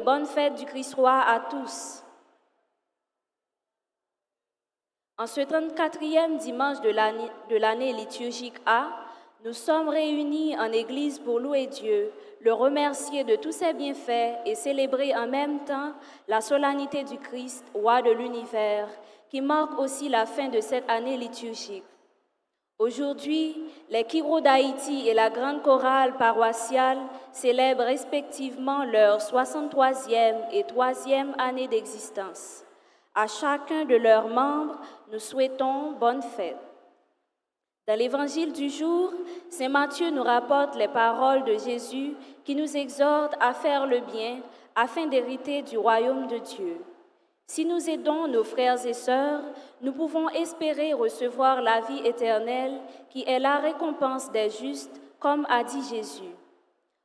bonne fête du Christ roi à tous. En ce 34e dimanche de l'année liturgique A, nous sommes réunis en Église pour louer Dieu, le remercier de tous ses bienfaits et célébrer en même temps la solennité du Christ, roi de l'univers, qui marque aussi la fin de cette année liturgique. Aujourd'hui, les Kyros d'Haïti et la grande chorale paroissiale célèbrent respectivement leur 63e et 3e année d'existence. À chacun de leurs membres, nous souhaitons bonne fête. Dans l'évangile du jour, Saint Matthieu nous rapporte les paroles de Jésus qui nous exhortent à faire le bien afin d'hériter du royaume de Dieu. Si nous aidons nos frères et sœurs, nous pouvons espérer recevoir la vie éternelle qui est la récompense des justes, comme a dit Jésus.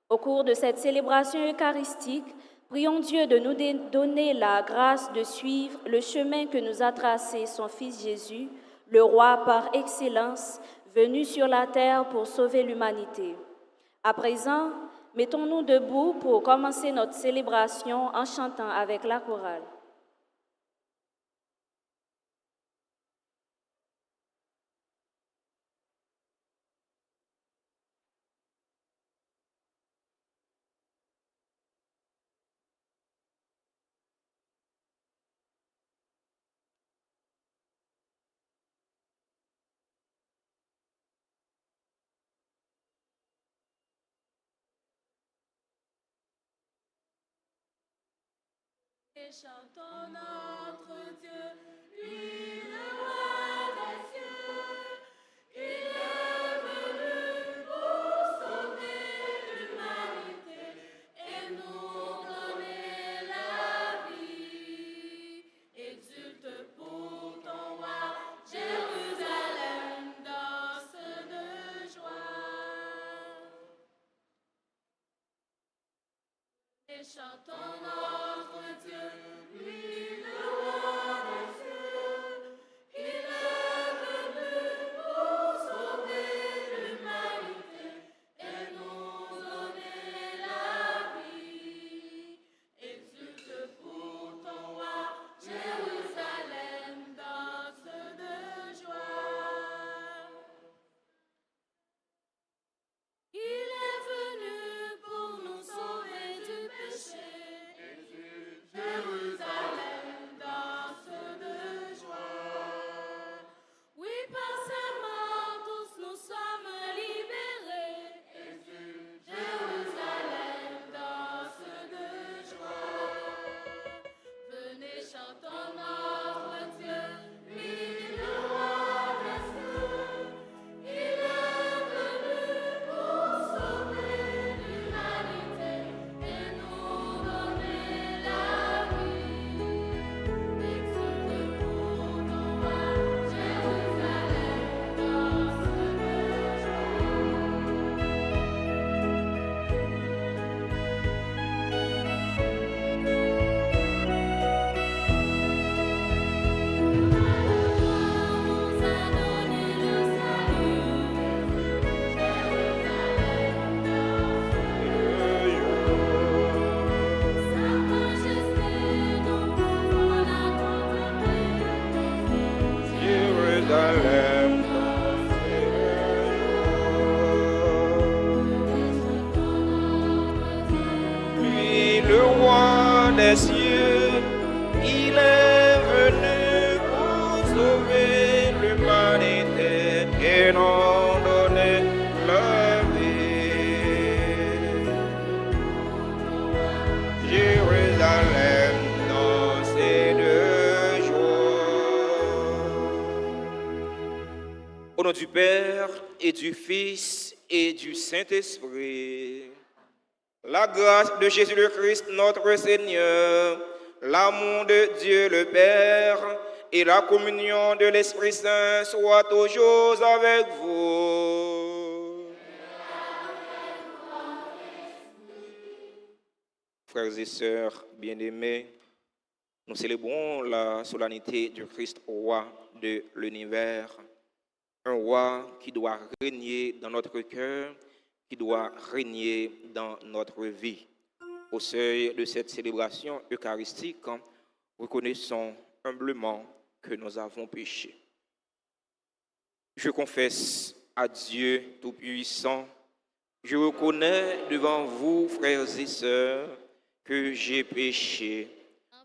Au cours de cette célébration eucharistique, prions Dieu de nous donner la grâce de suivre le chemin que nous a tracé son Fils Jésus, le roi par excellence, venu sur la terre pour sauver l'humanité. À présent, mettons-nous debout pour commencer notre célébration en chantant avec la chorale. Et chantons notre Dieu, lui le roi des cieux. Il est venu pour sauver l'humanité et nous donner la vie. Exulte pour ton roi, Jérusalem, danse de joie. Et chantons notre Dieu, lui le roi des cieux. Il est venu pour sauver l'humanité et nous donner la vie. Exulte pour ton roi, Jérusalem, danse de joie. Il est venu pour nous sauver du péché. Jérusalem, danse de joie. Oui, par sa mort, tous nous sommes libérés. Jérusalem, danse de joie. Venez, chantons notre Dieu, lui le roi des cieux. Il est venu pour sauver l'humanité et nous donner la vie. Exulte pour ton roi, Jérusalem, danse de nous a donné le salut. Jérusalem, sa majesté, nous pouvons la contempler. Jérusalem, lui le roi des cieux, il est venu pour sauver l'humanité et nous donner la vie. Jérusalem, dansez de joie. Au nom du Père et du Fils et du Saint-Esprit, la grâce de Jésus le Christ, notre Seigneur, l'amour de Dieu le Père et la communion de l'Esprit Saint soient toujours avec vous. Frères et sœurs bien-aimés, nous célébrons la solennité du Christ roi de l'univers, un roi qui doit régner dans notre cœur, qui doit régner dans notre vie. Au seuil de cette célébration eucharistique, reconnaissons humblement que nous avons péché. Je confesse à Dieu Tout-Puissant, je reconnais devant vous, frères et sœurs, que j'ai péché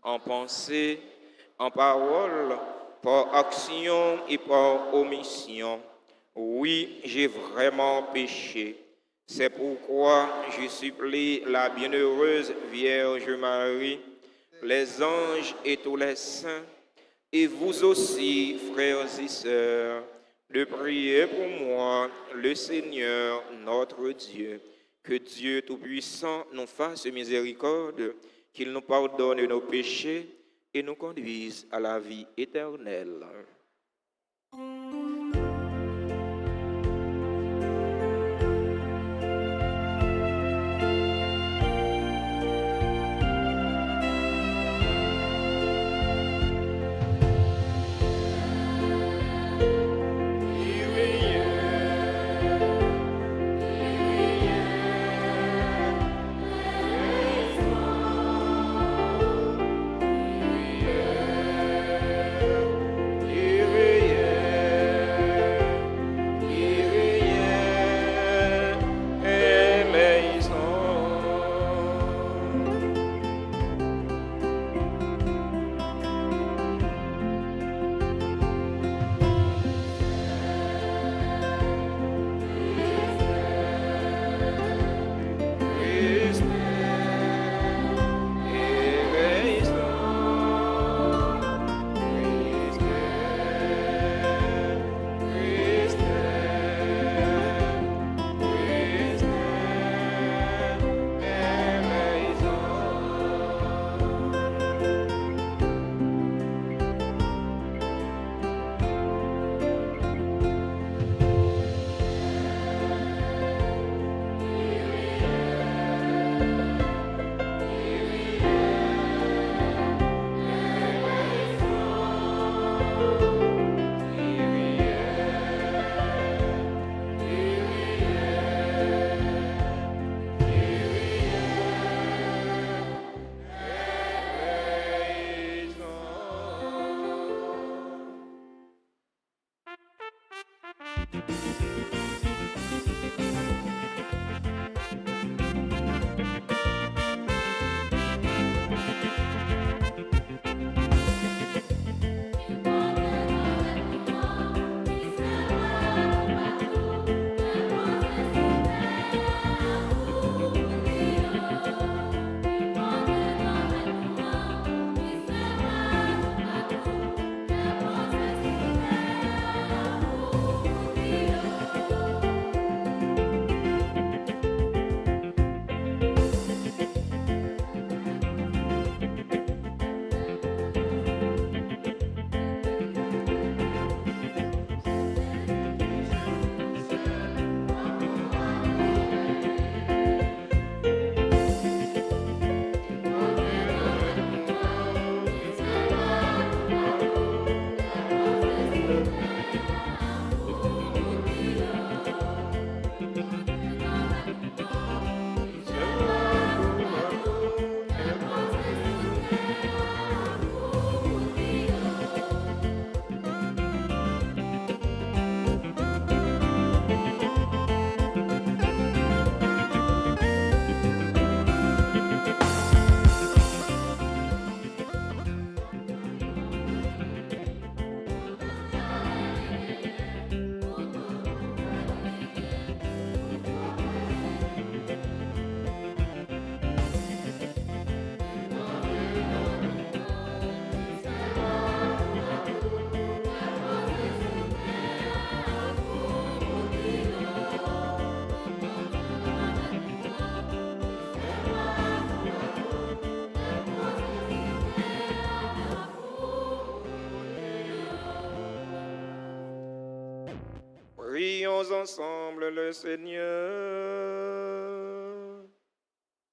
en pensée, en parole, par action et par omission. Oui, j'ai vraiment péché. C'est pourquoi je supplie la bienheureuse Vierge Marie, les anges et tous les saints, et vous aussi, frères et sœurs, de prier pour moi, le Seigneur, notre Dieu. Que Dieu Tout-Puissant nous fasse miséricorde, qu'il nous pardonne nos péchés et nous conduise à la vie éternelle. Prions ensemble le Seigneur.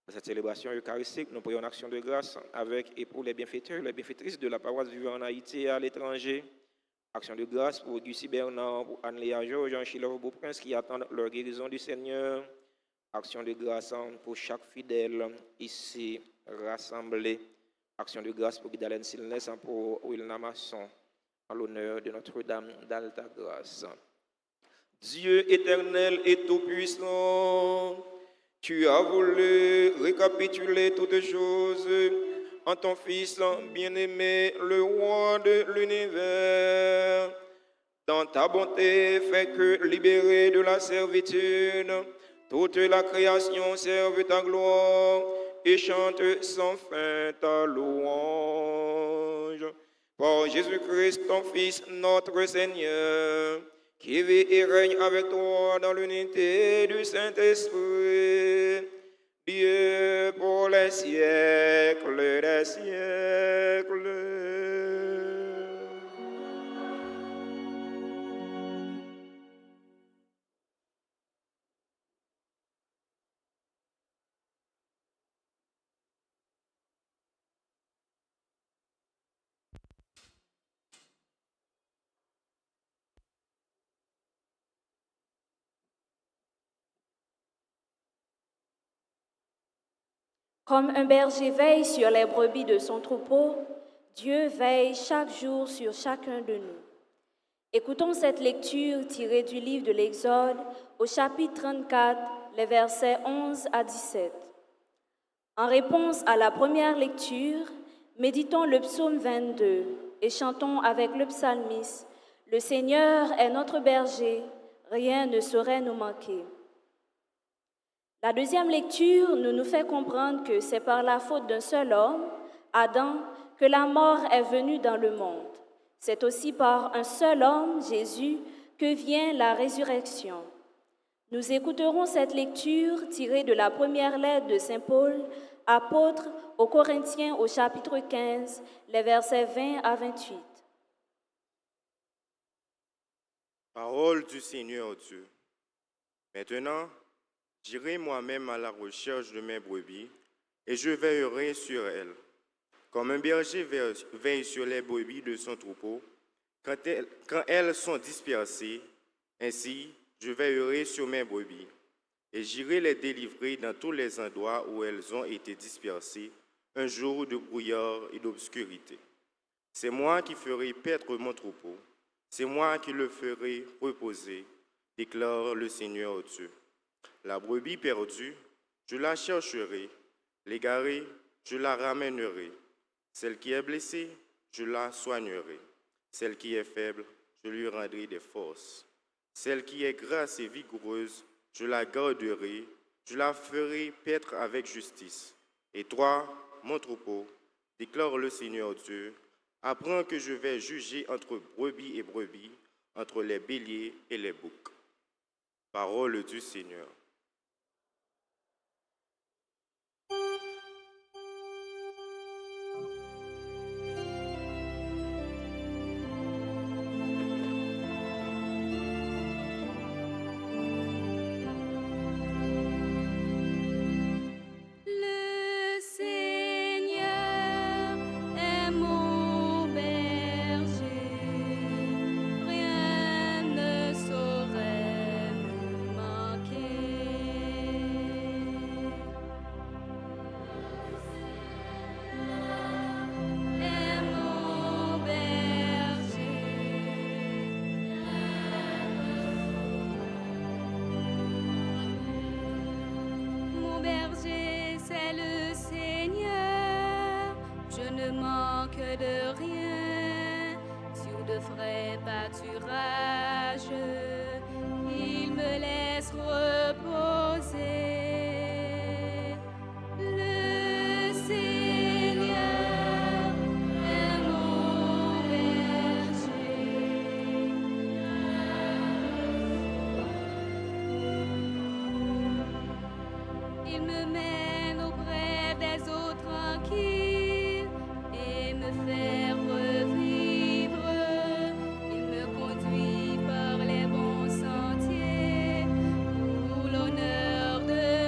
Dans cette célébration eucharistique, nous prions en action de grâce avec et pour les bienfaiteurs, les bienfaitrices de la paroisse vivant en Haïti et à l'étranger. Action de grâce pour Gussie Bernard, pour Anne-Léa Georges, Jean-Chilov Beauprince qui attendent leur guérison du Seigneur. Action de grâce pour chaque fidèle ici rassemblé. Action de grâce pour Guidalen Silnes, pour Wilna Masson, en l'honneur de Notre-Dame d'Alta Grâce. Dieu éternel et tout-puissant, tu as voulu récapituler toutes choses en ton Fils bien-aimé, le roi de l'univers. Dans ta bonté, fais que, libéré de la servitude, toute la création serve ta gloire et chante sans fin ta louange. Par Jésus-Christ, ton Fils, notre Seigneur, qui vit et règne avec toi dans l'unité du Saint-Esprit, Dieu pour les siècles des siècles. Comme un berger veille sur les brebis de son troupeau, Dieu veille chaque jour sur chacun de nous. Écoutons cette lecture tirée du livre de l'Exode au chapitre 34, les versets 11 à 17. En réponse à la première lecture, méditons le psaume 22 et chantons avec le psalmiste « Le Seigneur est notre berger, rien ne saurait nous manquer ». La deuxième lecture nous fait comprendre que c'est par la faute d'un seul homme, Adam, que la mort est venue dans le monde. C'est aussi par un seul homme, Jésus, que vient la résurrection. Nous écouterons cette lecture tirée de la première lettre de Saint Paul, apôtre aux Corinthiens au chapitre 15, les versets 20 à 28. Parole du Seigneur Dieu. Maintenant, j'irai moi-même à la recherche de mes brebis, et je veillerai sur elles. Comme un berger veille sur les brebis de son troupeau, quand elles sont dispersées, ainsi je veillerai sur mes brebis, et j'irai les délivrer dans tous les endroits où elles ont été dispersées, un jour de brouillard et d'obscurité. C'est moi qui ferai paître mon troupeau, c'est moi qui le ferai reposer, déclare le Seigneur Dieu. La brebis perdue, je la chercherai, l'égarée, je la ramènerai. Celle qui est blessée, je la soignerai. Celle qui est faible, je lui rendrai des forces. Celle qui est grasse et vigoureuse, je la garderai, je la ferai paître avec justice. Et toi, mon troupeau, déclare le Seigneur Dieu, apprends que je vais juger entre brebis et brebis, entre les béliers et les boucs. Parole du Seigneur. Le Seigneur est mon berger, rien ne saurait me manquer. Est mon berger. Mon berger, c'est le Seigneur, je ne manque de rien. Sur de frais pâturages, il me laisse reposer. Le Seigneur est mon berger. Il me mène auprès des eaux tranquilles et me fait revivre. Il me conduit par les bons sentiers pour l'honneur de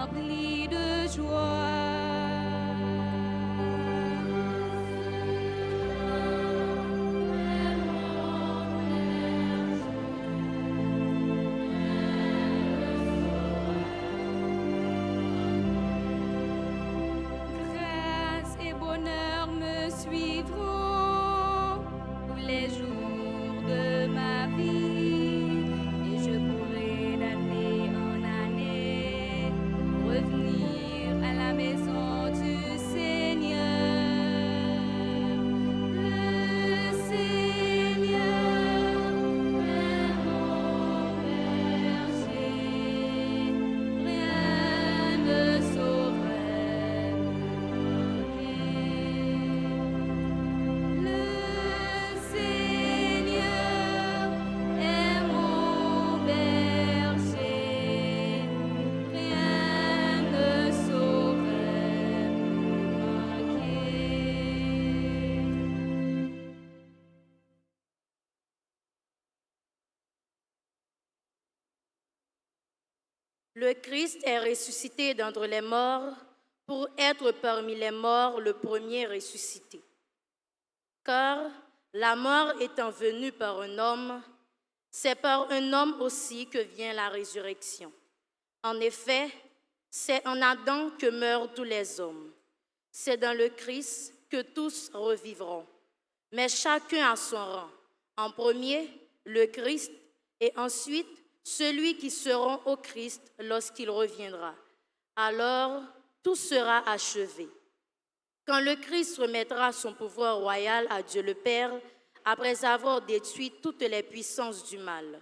rempli de joie. Grâce et bonheur me suivront tous les jours de ma vie, et je pourrai d'année en année revenir à la maison du Seigneur. Le Seigneur est mon berger, rien ne saurait me manquer. Le Seigneur est mon berger, rien ne saurait me manquer. Le Christ est ressuscité d'entre les morts pour être parmi les morts le premier ressuscité. Car la mort étant venue par un homme, c'est par un homme aussi que vient la résurrection. En effet, c'est en Adam que meurent tous les hommes. C'est dans le Christ que tous revivront, mais chacun à son rang. En premier, le Christ, et ensuite celui qui seront au Christ lorsqu'il reviendra. Alors, tout sera achevé. Quand le Christ remettra son pouvoir royal à Dieu le Père, après avoir détruit toutes les puissances du mal.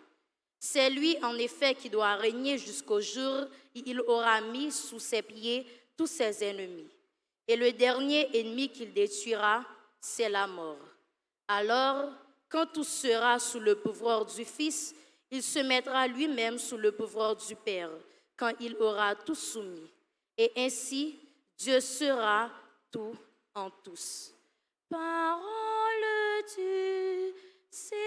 C'est lui, en effet, qui doit régner jusqu'au jour où il aura mis sous ses pieds tous ses ennemis. Et le dernier ennemi qu'il détruira, c'est la mort. Alors, quand tout sera sous le pouvoir du Fils, il se mettra lui-même sous le pouvoir du Père, quand il aura tout soumis. Et ainsi, Dieu sera tout en tous. Parole du Seigneur.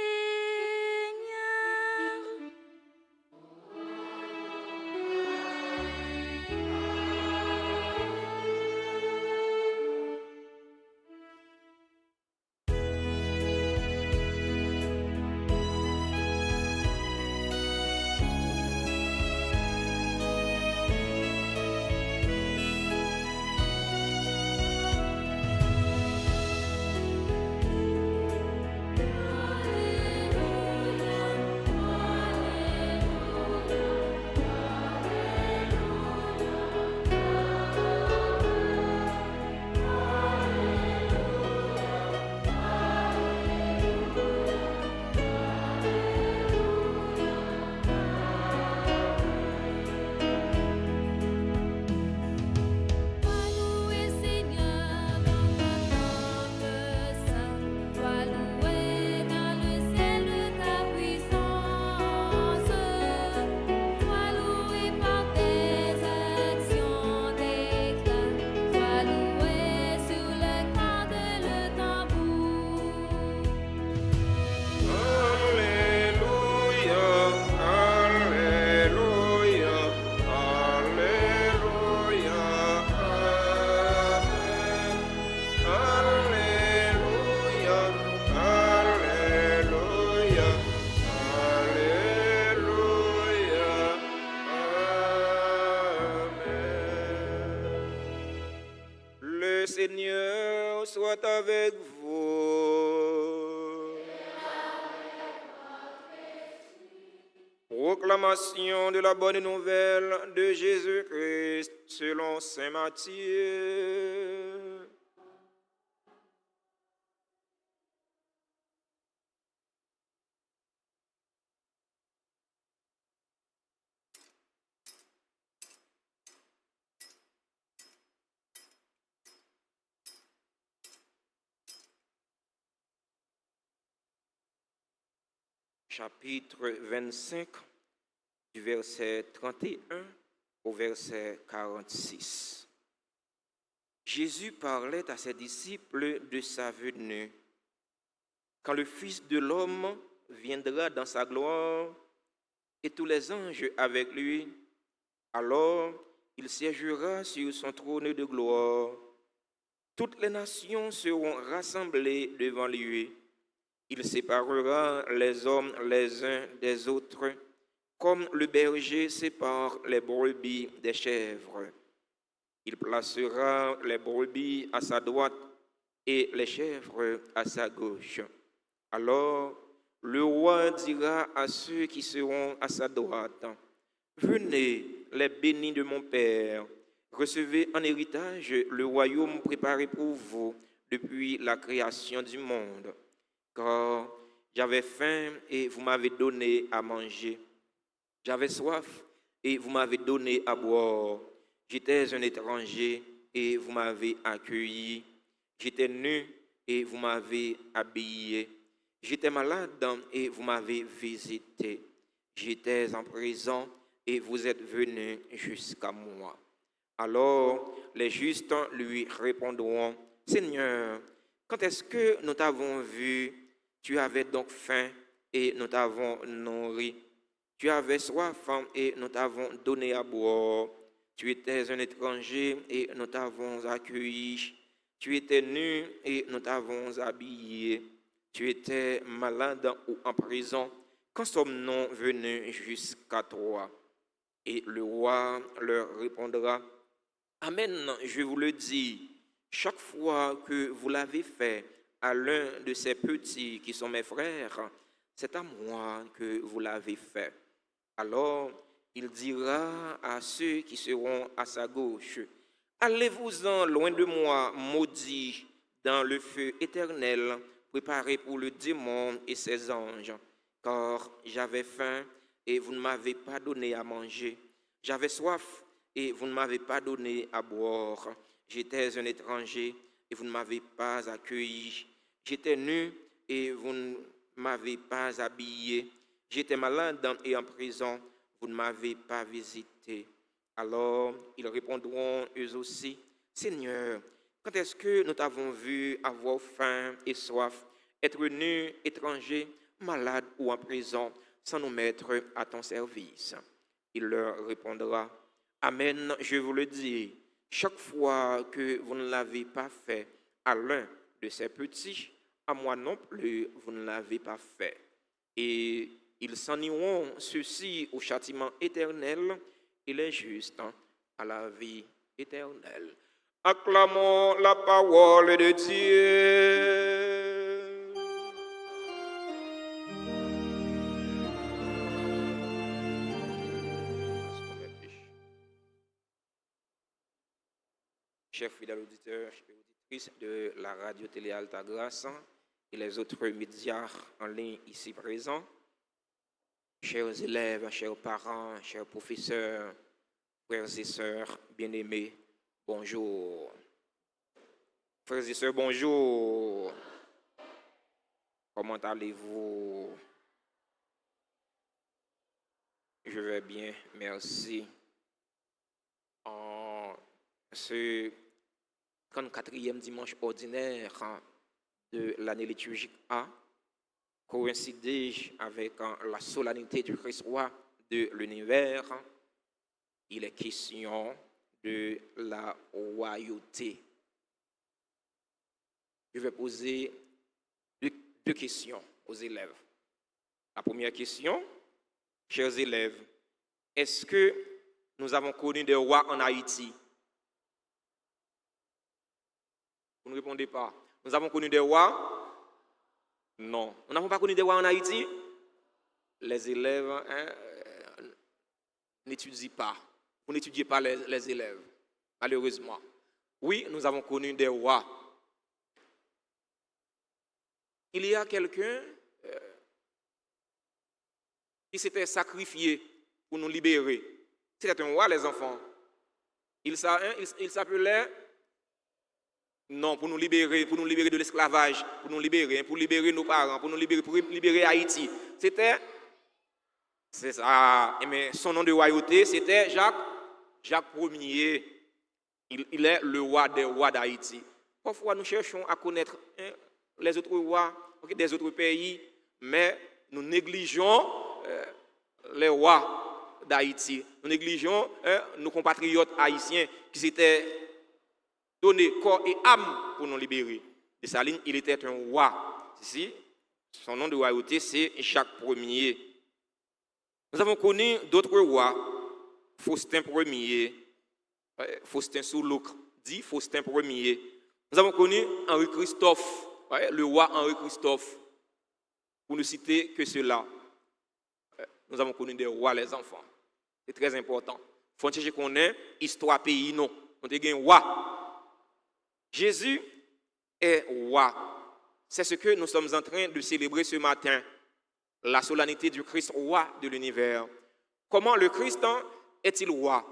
Le Seigneur soit avec vous. Proclamation de la bonne nouvelle de Jésus-Christ selon saint Matthieu. Chapitre 25, du verset 31 au verset 46. Jésus parlait à ses disciples de sa venue. Quand le Fils de l'homme viendra dans sa gloire et tous les anges avec lui, alors Il siégera sur son trône de gloire. Toutes les nations seront rassemblées devant lui. Il séparera les hommes les uns des autres, comme le berger sépare les brebis des chèvres. Il placera les brebis à sa droite et les chèvres à sa gauche. Alors le roi dira à ceux qui seront à sa droite, « Venez, les bénis de mon Père, recevez en héritage le royaume préparé pour vous depuis la création du monde. Car j'avais faim et vous m'avez donné à manger. J'avais soif et vous m'avez donné à boire. J'étais un étranger et vous m'avez accueilli. J'étais nu et vous m'avez habillé. J'étais malade et vous m'avez visité. J'étais en prison et vous êtes venus jusqu'à moi. » Alors les justes lui répondront, « Seigneur, quand est-ce que nous t'avons vu? Tu avais donc faim et nous t'avons nourri. Tu avais soif et nous t'avons donné à boire. Tu étais un étranger et nous t'avons accueilli. Tu étais nu et nous t'avons habillé. Tu étais malade ou en prison. Quand sommes-nous venus jusqu'à toi? » Et le roi leur répondra, « Amen, je vous le dis, chaque fois que vous l'avez fait à l'un de ces petits qui sont mes frères, c'est à moi que vous l'avez fait. » Alors il dira à ceux qui seront à sa gauche, « Allez-vous-en loin de moi, maudits, dans le feu éternel, préparé pour le démon et ses anges, car j'avais faim et vous ne m'avez pas donné à manger. J'avais soif et vous ne m'avez pas donné à boire. J'étais un étranger et vous ne m'avez pas accueilli. J'étais nu et vous ne m'avez pas habillé. J'étais malade et en prison, vous ne m'avez pas visité. » Alors ils répondront eux aussi, « Seigneur, quand est-ce que nous t'avons vu avoir faim et soif, être nu, étranger, malade ou en prison, sans nous mettre à ton service? » Il leur répondra, « Amen, je vous le dis, chaque fois que vous ne l'avez pas fait à l'un de ces petits, à moi non plus, vous ne l'avez pas fait. » Et ils s'en iront, ceux-ci au châtiment éternel, et les justes à la vie éternelle. Acclamons la parole de Dieu. Chers fidèles auditeurs et auditrices de la radio-télé Alta Grace et les autres médias en ligne ici présents, chers élèves, chers parents, chers professeurs, frères et sœurs bien-aimés, bonjour. Frères et sœurs, bonjour. Comment allez-vous? Je vais bien, merci. En ce 34e dimanche ordinaire de l'année liturgique A, coïncidé avec la solennité du Christ roi de l'univers, il est question de la royauté. Je vais poser deux questions aux élèves. La première question, chers élèves, est-ce que nous avons connu des rois en Haïti? Vous ne répondez pas. Nous avons connu des rois? Non. Nous n'avons pas connu des rois en Haïti? Les élèves n'étudient pas. Vous n'étudiez pas les élèves, malheureusement. Oui, nous avons connu des rois. Il y a quelqu'un qui s'était sacrifié pour nous libérer. C'était un roi, les enfants. Il s'appelait... Non, pour nous libérer de l'esclavage, pour libérer nos parents, pour libérer Haïti. C'est ça. Mais son nom de royauté, c'était Jacques Ier. Il est le roi des rois d'Haïti. Parfois, nous cherchons à connaître les autres rois des autres pays, mais nous négligeons les rois d'Haïti. Nous négligeons nos compatriotes haïtiens qui s'étaient donnés corps et âme pour nous libérer. Dessalines, il était un roi. Ici, son nom de royauté, c'est Jacques Ier. Nous avons connu d'autres rois, Faustin Ier, Faustin Soulouque, dit Faustin Ier. Nous avons connu Henri Christophe, le roi Henri Christophe, pour ne citer que cela. Nous avons connu des rois, les enfants. C'est très important. Il faut que qu'on ait histoire pays, non. On a un roi. Jésus est roi. C'est ce que nous sommes en train de célébrer ce matin. La solennité du Christ, roi de l'univers. Comment le Christ est-il roi?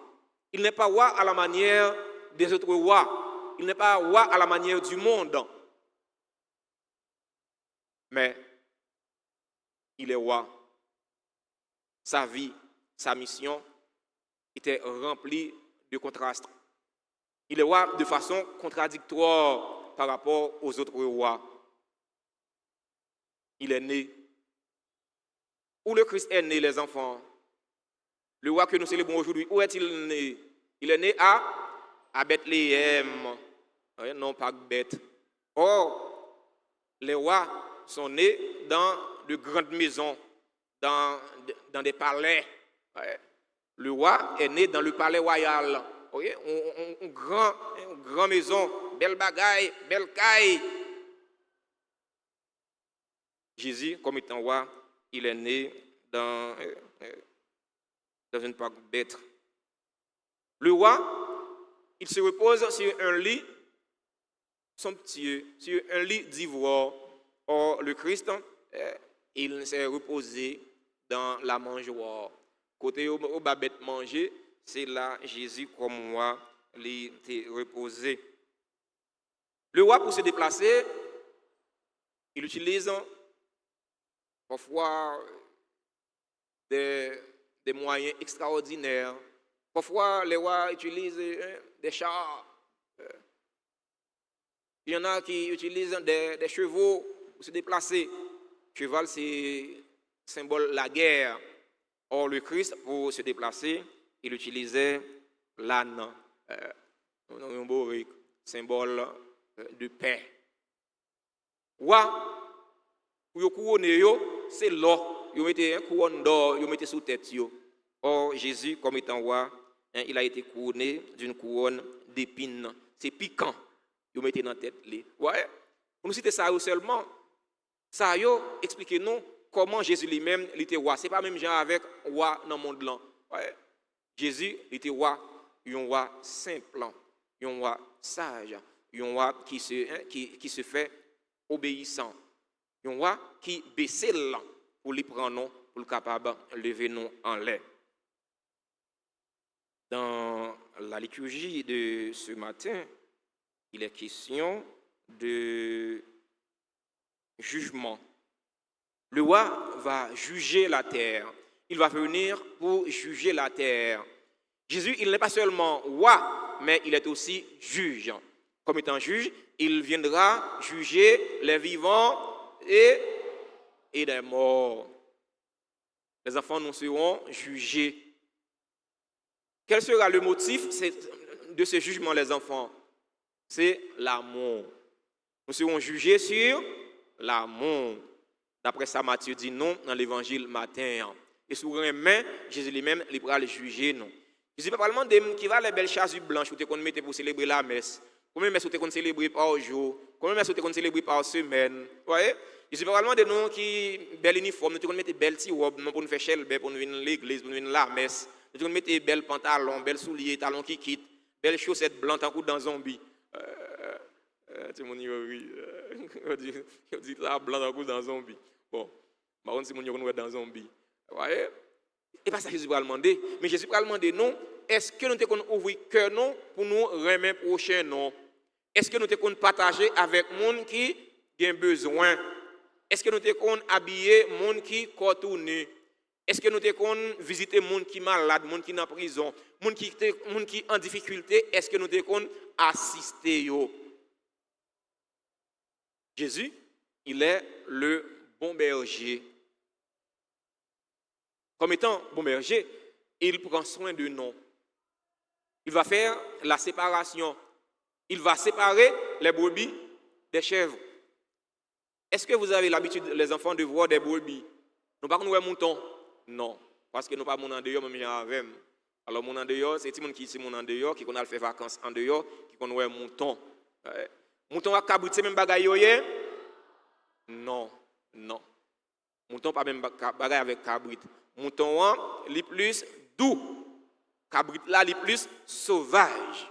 Il n'est pas roi à la manière des autres rois. Il n'est pas roi à la manière du monde. Mais il est roi. Sa vie, sa mission était remplie de contrastes. Il est roi de façon contradictoire par rapport aux autres rois. Il est né. Où le Christ est né, les enfants? Le roi que nous célébrons aujourd'hui, où est-il né? Il est né à Bethléem. Non, pas Beth. Or, les rois sont nés dans de grandes maisons, dans des palais. Le roi est né dans le palais royal. Une grande maison, belle bagaille, belle caille. Jésus, comme étant roi, il est né dans une parc bête. Le roi, il se repose sur un lit somptueux, sur un lit d'ivoire. Or, le Christ, il s'est reposé dans la mangeoire. Côté où babette manger, c'est là Jésus comme moi, il était reposé. Le roi, pour se déplacer, il utilise parfois des moyens extraordinaires. Parfois, les rois utilisent des chars. Il y en a qui utilisent des chevaux pour se déplacer. Cheval, c'est symbole de la guerre. Or, le Christ, pour se déplacer, il utilisait l'âne, symbole de paix. Roi, pour couronner, c'est l'or. Ils mettaient un couronne d'or, ils mettaient sous tête. Or, Jésus, comme étant roi, il a été couronné d'une couronne d'épines. C'est piquant. Ils mettaient dans la tête. Ouais. Pour nous citer ça seulement, ça expliquez-nous comment Jésus lui-même était roi. Ce n'est pas même genre avec roi dans le monde là. Ouais. Jésus était roi, un roi simple, un roi sage, un roi qui se fait obéissant, un roi qui baissait là pour lui prendre, pour le capable de lever nous en l'air. Dans la liturgie de ce matin, il est question de jugement. Le roi va juger la terre. Il va venir pour juger la terre. Jésus, il n'est pas seulement roi, mais il est aussi juge. Comme étant juge, il viendra juger les vivants et les morts. Les enfants, nous serons jugés. Quel sera le motif de ce jugement, les enfants? C'est l'amour. Nous serons jugés sur l'amour. D'après ça, Matthieu dit non dans l'évangile matin. Et sur un main, Jésus lui-même, il pourra le juger, non. Jésus ne parle pas de qui va les belles chasubles blanches qu'on mettait pour célébrer la messe. Combien de messes qu'on célébrer par jour? Combien de messes qu'on célébrer par semaine? Vous voyez? Jésus ne parle pas de nous qui bel uniforme, nous mettre belles petites robes pour nous faire chelbe, pour nous venir à l'église, pour nous venir à la messe. Nous mettre belles pantalons, belles souliers, talons qui quittent, belles chaussettes blanches en coup dans zombie. Tout le monde dit là blanc en coup dans zombie. Bon, par contre, si mon yon est dans zombie. Voyez? Et pas ça Jésus va demander, mais Jésus va demander non, est-ce que nous te qu'on ouvrir cœur non pour nous remettre prochain non? Est-ce que nous te qu'on partager avec monde qui a besoin? Est-ce que nous te qu'on habiller monde qui contourné? Est-ce que nous te qu'on visiter monde qui malade, monde qui en prison, monde qui en difficulté? Est-ce que nous te qu'on assister yo? Jésus, il est le bon berger. Comme étant bon berger, il prend soin de nous. Il va faire la séparation. Il va séparer les brebis des chèvres. Est-ce que vous avez l'habitude, les enfants, de voir des brebis? Nous ne pouvons pas moutons? Non. Parce que nous ne pouvons pas en dehors, même avec. Alors, mon en dehors, c'est tout le monde qui est mon en dehors, qui a fait vacances en dehors, qui connaît mouton. Mouton à cabrit, c'est même bagaille? Non, non. Mouton pas même bagaille avec cabrit. Mouton, il est plus doux. Cabrit là, il est plus sauvage.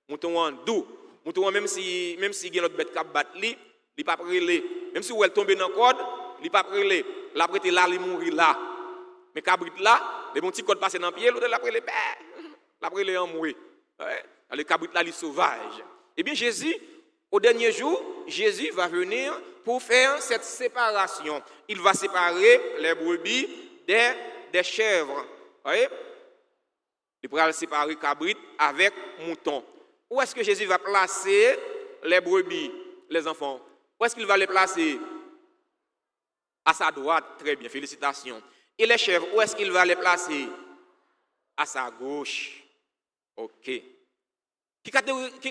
Mouton doux. Mouton, même si il y a notre bête qui bat, il n'est pas prêlé. Même si elle tombe dans le code, il n'est pas prêlé. La prête là, il mourit là. Mais cabrit là, les bons petits codes passent dans le pied, l'autre la prêlé, la prêlé en mourir. Le cabrit là, il est sauvage. Eh bien, Jésus, au dernier jour, Jésus va venir pour faire cette séparation. Il va séparer les brebis des chèvres. Voyez? Il va séparer cabrit avec mouton. Où est-ce que Jésus va placer les brebis, les enfants? Où est-ce qu'il va les placer? À sa droite, très bien, félicitations. Et les chèvres, où est-ce qu'il va les placer? À sa gauche. Ok. Qui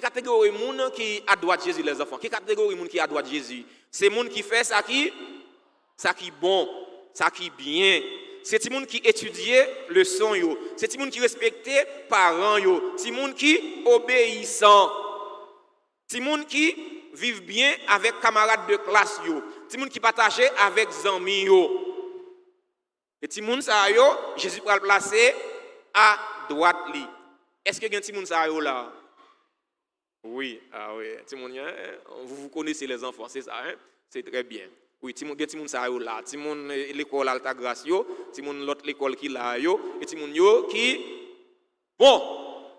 catégorie moun qui à droite Jésus, les enfants? Qui catégorie moun qui à droite Jésus? C'est moun qui fait ça qui bon, ça qui bien. C'est ti moun qui étudiait le son yo. C'est ti moun qui respectait parents yo. Ti moun qui obéissant. Ti moun qui vivent bien avec camarades de classe yo. Ti moun qui partageait avec amis yo. Et ti moun sa yo, Jésus va le placer à droite li. Est-ce que gen ti moun sa yo là? Oui, ti moun, vous connaissez les enfants, c'est ça, hein? C'est très bien. Oui, ti moun sa yo là, ti moun l'école Alta Grace yo, ti moun l'autre l'école qui là yo, et ti moun yo qui bon.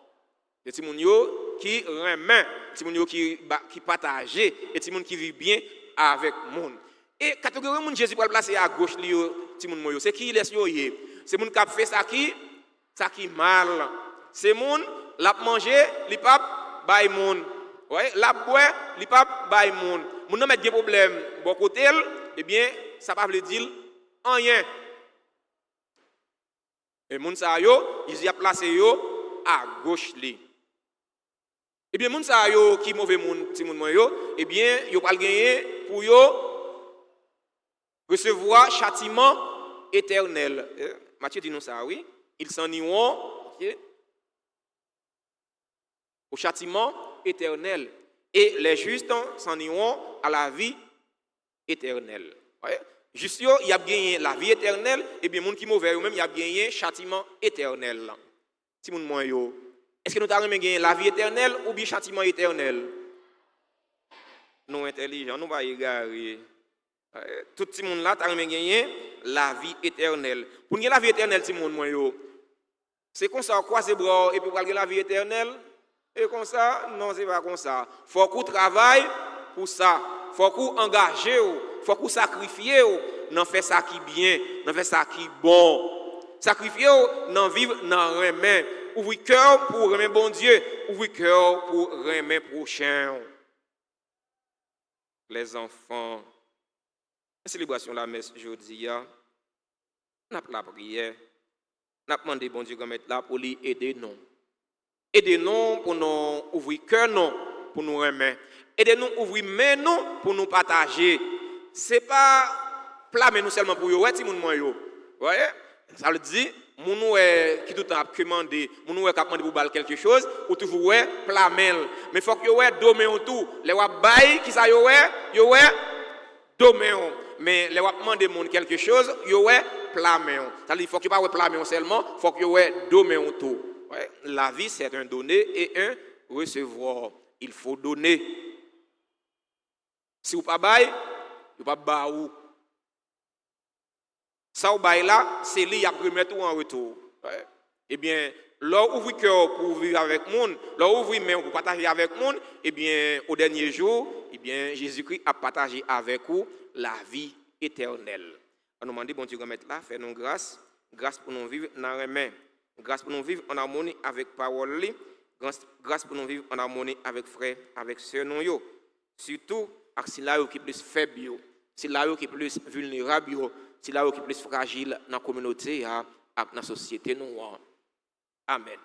Et ti moun yo qui remet, ti moun yo qui partage, et ti moun qui vit bien avec moun. Et catégorie moun Jésus pour le placer à gauche li yo, ti moun yo, c'est qui laisse yo yé? C'est moun qui fait ça qui mal. C'est moun l'a manger, li pas bay moun. Ouais, la boire, li pas bay moun. Moun nan met des problèmes bon côté, eh bien, ça pas veut dire rien. Et moun sa yo, ils y a placé yo à gauche li. Eh bien, moun sa yo qui mauvais moun, ti moun yo, eh bien, yo pas gagner pour yo recevoir châtiment éternel. Matthieu dit nous ça, oui. Ils s'en iront au châtiment éternel. Et les justes s'en iront à la vie éternelle. Juste, il y a gagné la vie éternelle, et bien, les gens qui sont mauvais, même, il y a gagné châtiment éternel. Si moun moun yo, est-ce que nous avons gagné la vie éternelle ou bien châtiment éternel? Nous intelligents, nous pas égarés. Tout le monde là, avons gagné la vie éternelle. Pour gagner la vie éternelle, si moun yo, c'est comme ça, quoi, c'est bras, et puis pour gagner la vie éternelle? Et comme ça, non, c'est pas comme ça. Il faut qu'on travaille pour ça. Il faut qu'on engage, il faut qu'on sacrifie, non fait ça qui bien, non fait ça qui bon. Sacrifier, non vivre, non remettre. Ouvrir cœur pour remettre bon Dieu, ouvrir cœur pour remettre prochain. Les enfants, la célébration de la messe aujourd'hui, on a la prière, on a demandé bon Dieu de mettre là pour lui aider nous. Aidez-nous pour nous ouvrir cœur nous pour nous remettre. Aidez-nous ouvrir main nous pour nous partager. C'est pas plamer nous seulement pour yo, ouais ti moun moi yo. Voyez? Ça veut dire moun qui tout temps commander, moun qui demander pour balle quelque chose ou toujours ouais plamel. Mais faut que yo ouais domaine tout. Les wa bail qui ça yo ouais domaine. Mais les wa demander moun quelque chose, yo ouais plamel. Ça veut dire faut que pas ouais plamel seulement, faut que yo ouais domaine tout. Ouais, la vie, c'est un donner et un recevoir. Il faut donner. Si vous ne pas bail, vous ne pas baou. Ça, vous bail là, c'est lui qui a remettre tout en retour. Ouais. Eh bien, là où vous cœur pour vivre avec le monde, là où vous main pour partager avec le monde, eh bien, au dernier jour, eh bien, Jésus-Christ a partagé avec vous la vie éternelle. On nous demande, bon Dieu, remettre là, faire nous grâce pour nous vivre dans les mains. Grâce pour nous vivre en harmonie avec parole, grâce pour nous vivre en harmonie avec frères, avec sœurs nous. Surtout, c'est là qui est plus faible, c'est là qui est plus vulnérable, c'est là qui est plus fragile dans la communauté et dans la société noire. Amen.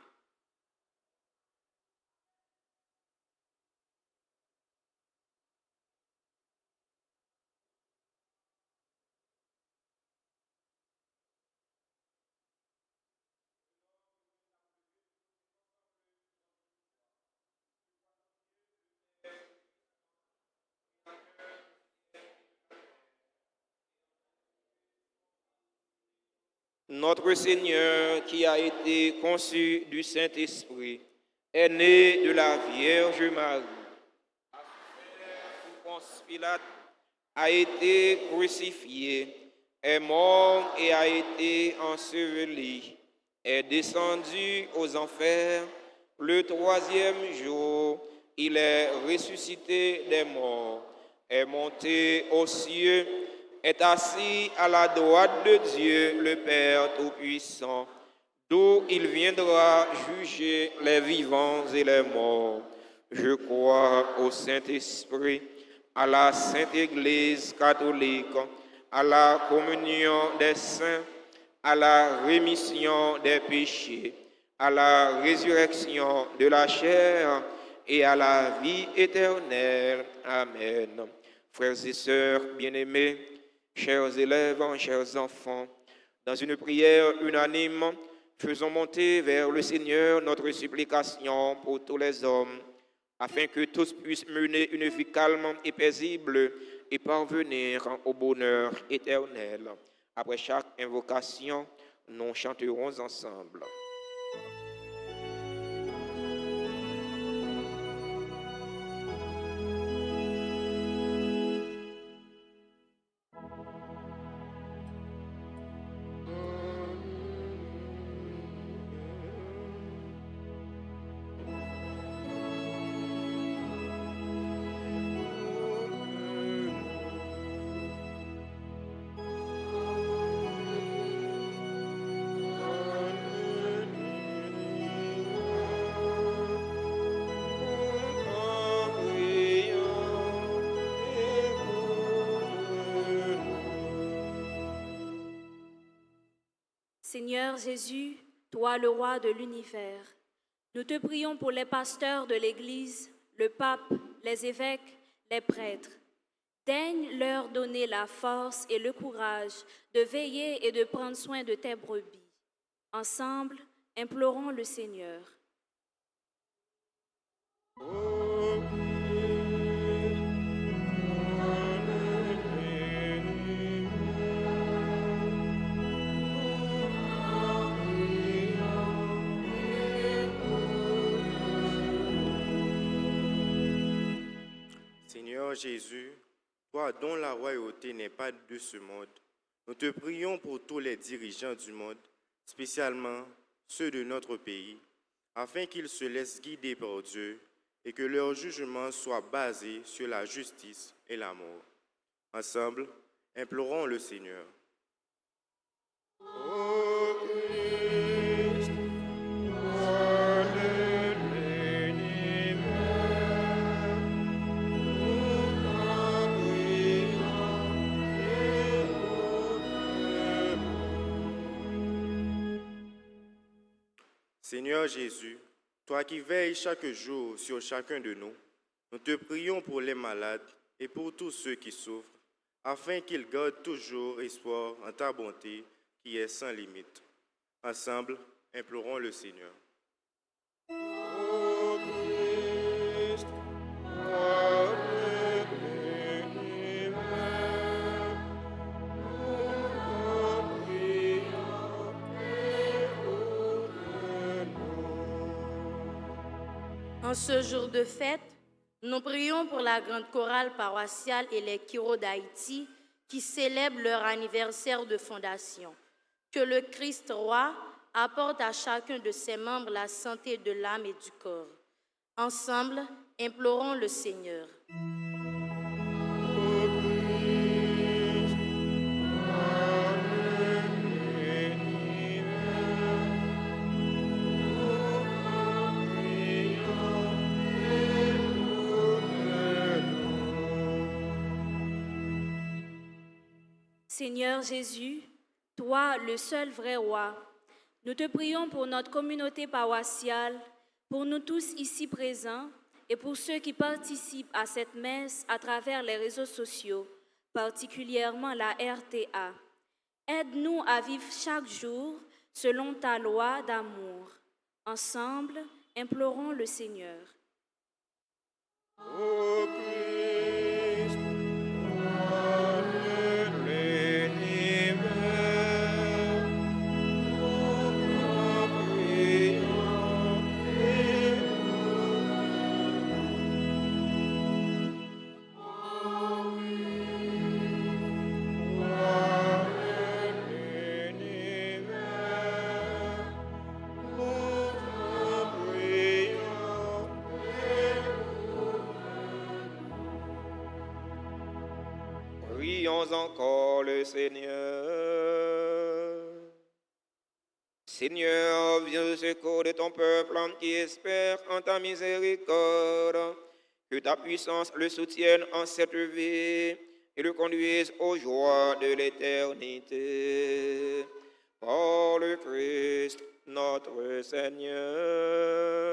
Notre Seigneur, qui a été conçu du Saint-Esprit, est né de la Vierge Marie. Ponce Pilate a été crucifié, est mort et a été enseveli, est descendu aux enfers. Le troisième jour, il est ressuscité des morts, est monté aux cieux, est assis à la droite de Dieu, le Père Tout-Puissant, d'où il viendra juger les vivants et les morts. Je crois au Saint-Esprit, à la Sainte Église catholique, à la communion des saints, à la rémission des péchés, à la résurrection de la chair et à la vie éternelle. Amen. Frères et sœurs bien-aimés, chers élèves, chers enfants, dans une prière unanime, faisons monter vers le Seigneur notre supplication pour tous les hommes, afin que tous puissent mener une vie calme et paisible et parvenir au bonheur éternel. Après chaque invocation, nous chanterons ensemble. Seigneur Jésus, toi le roi de l'univers, nous te prions pour les pasteurs de l'Église, le pape, les évêques, les prêtres. Daigne leur donner la force et le courage de veiller et de prendre soin de tes brebis. Ensemble, implorons le Seigneur. Seigneur Jésus, toi dont la royauté n'est pas de ce monde, nous te prions pour tous les dirigeants du monde, spécialement ceux de notre pays, afin qu'ils se laissent guider par Dieu et que leur jugement soit basé sur la justice et l'amour. Ensemble, implorons le Seigneur. Seigneur Jésus, toi qui veilles chaque jour sur chacun de nous, nous te prions pour les malades et pour tous ceux qui souffrent, afin qu'ils gardent toujours espoir en ta bonté qui est sans limite. Ensemble, implorons le Seigneur. En ce jour de fête, nous prions pour la grande chorale paroissiale et les Kiro d'Haïti qui célèbrent leur anniversaire de fondation. Que le Christ roi apporte à chacun de ses membres la santé de l'âme et du corps. Ensemble, implorons le Seigneur. Seigneur Jésus, toi le seul vrai roi, Nous te prions pour notre communauté paroissiale, pour nous tous ici présents et pour ceux qui participent à cette messe à travers les réseaux sociaux, particulièrement la RTA. Aide-nous à vivre chaque jour selon ta loi d'amour. Ensemble, implorons le Seigneur. Ô Christ, roi de l'univers, nous te prions et roi de l'univers, nous te prions et prions encore le Seigneur. Seigneur, viens au secours de ton peuple qui espère en ta miséricorde. Que ta puissance le soutienne en cette vie et le conduise aux joies de l'éternité. Par le Christ, notre Seigneur.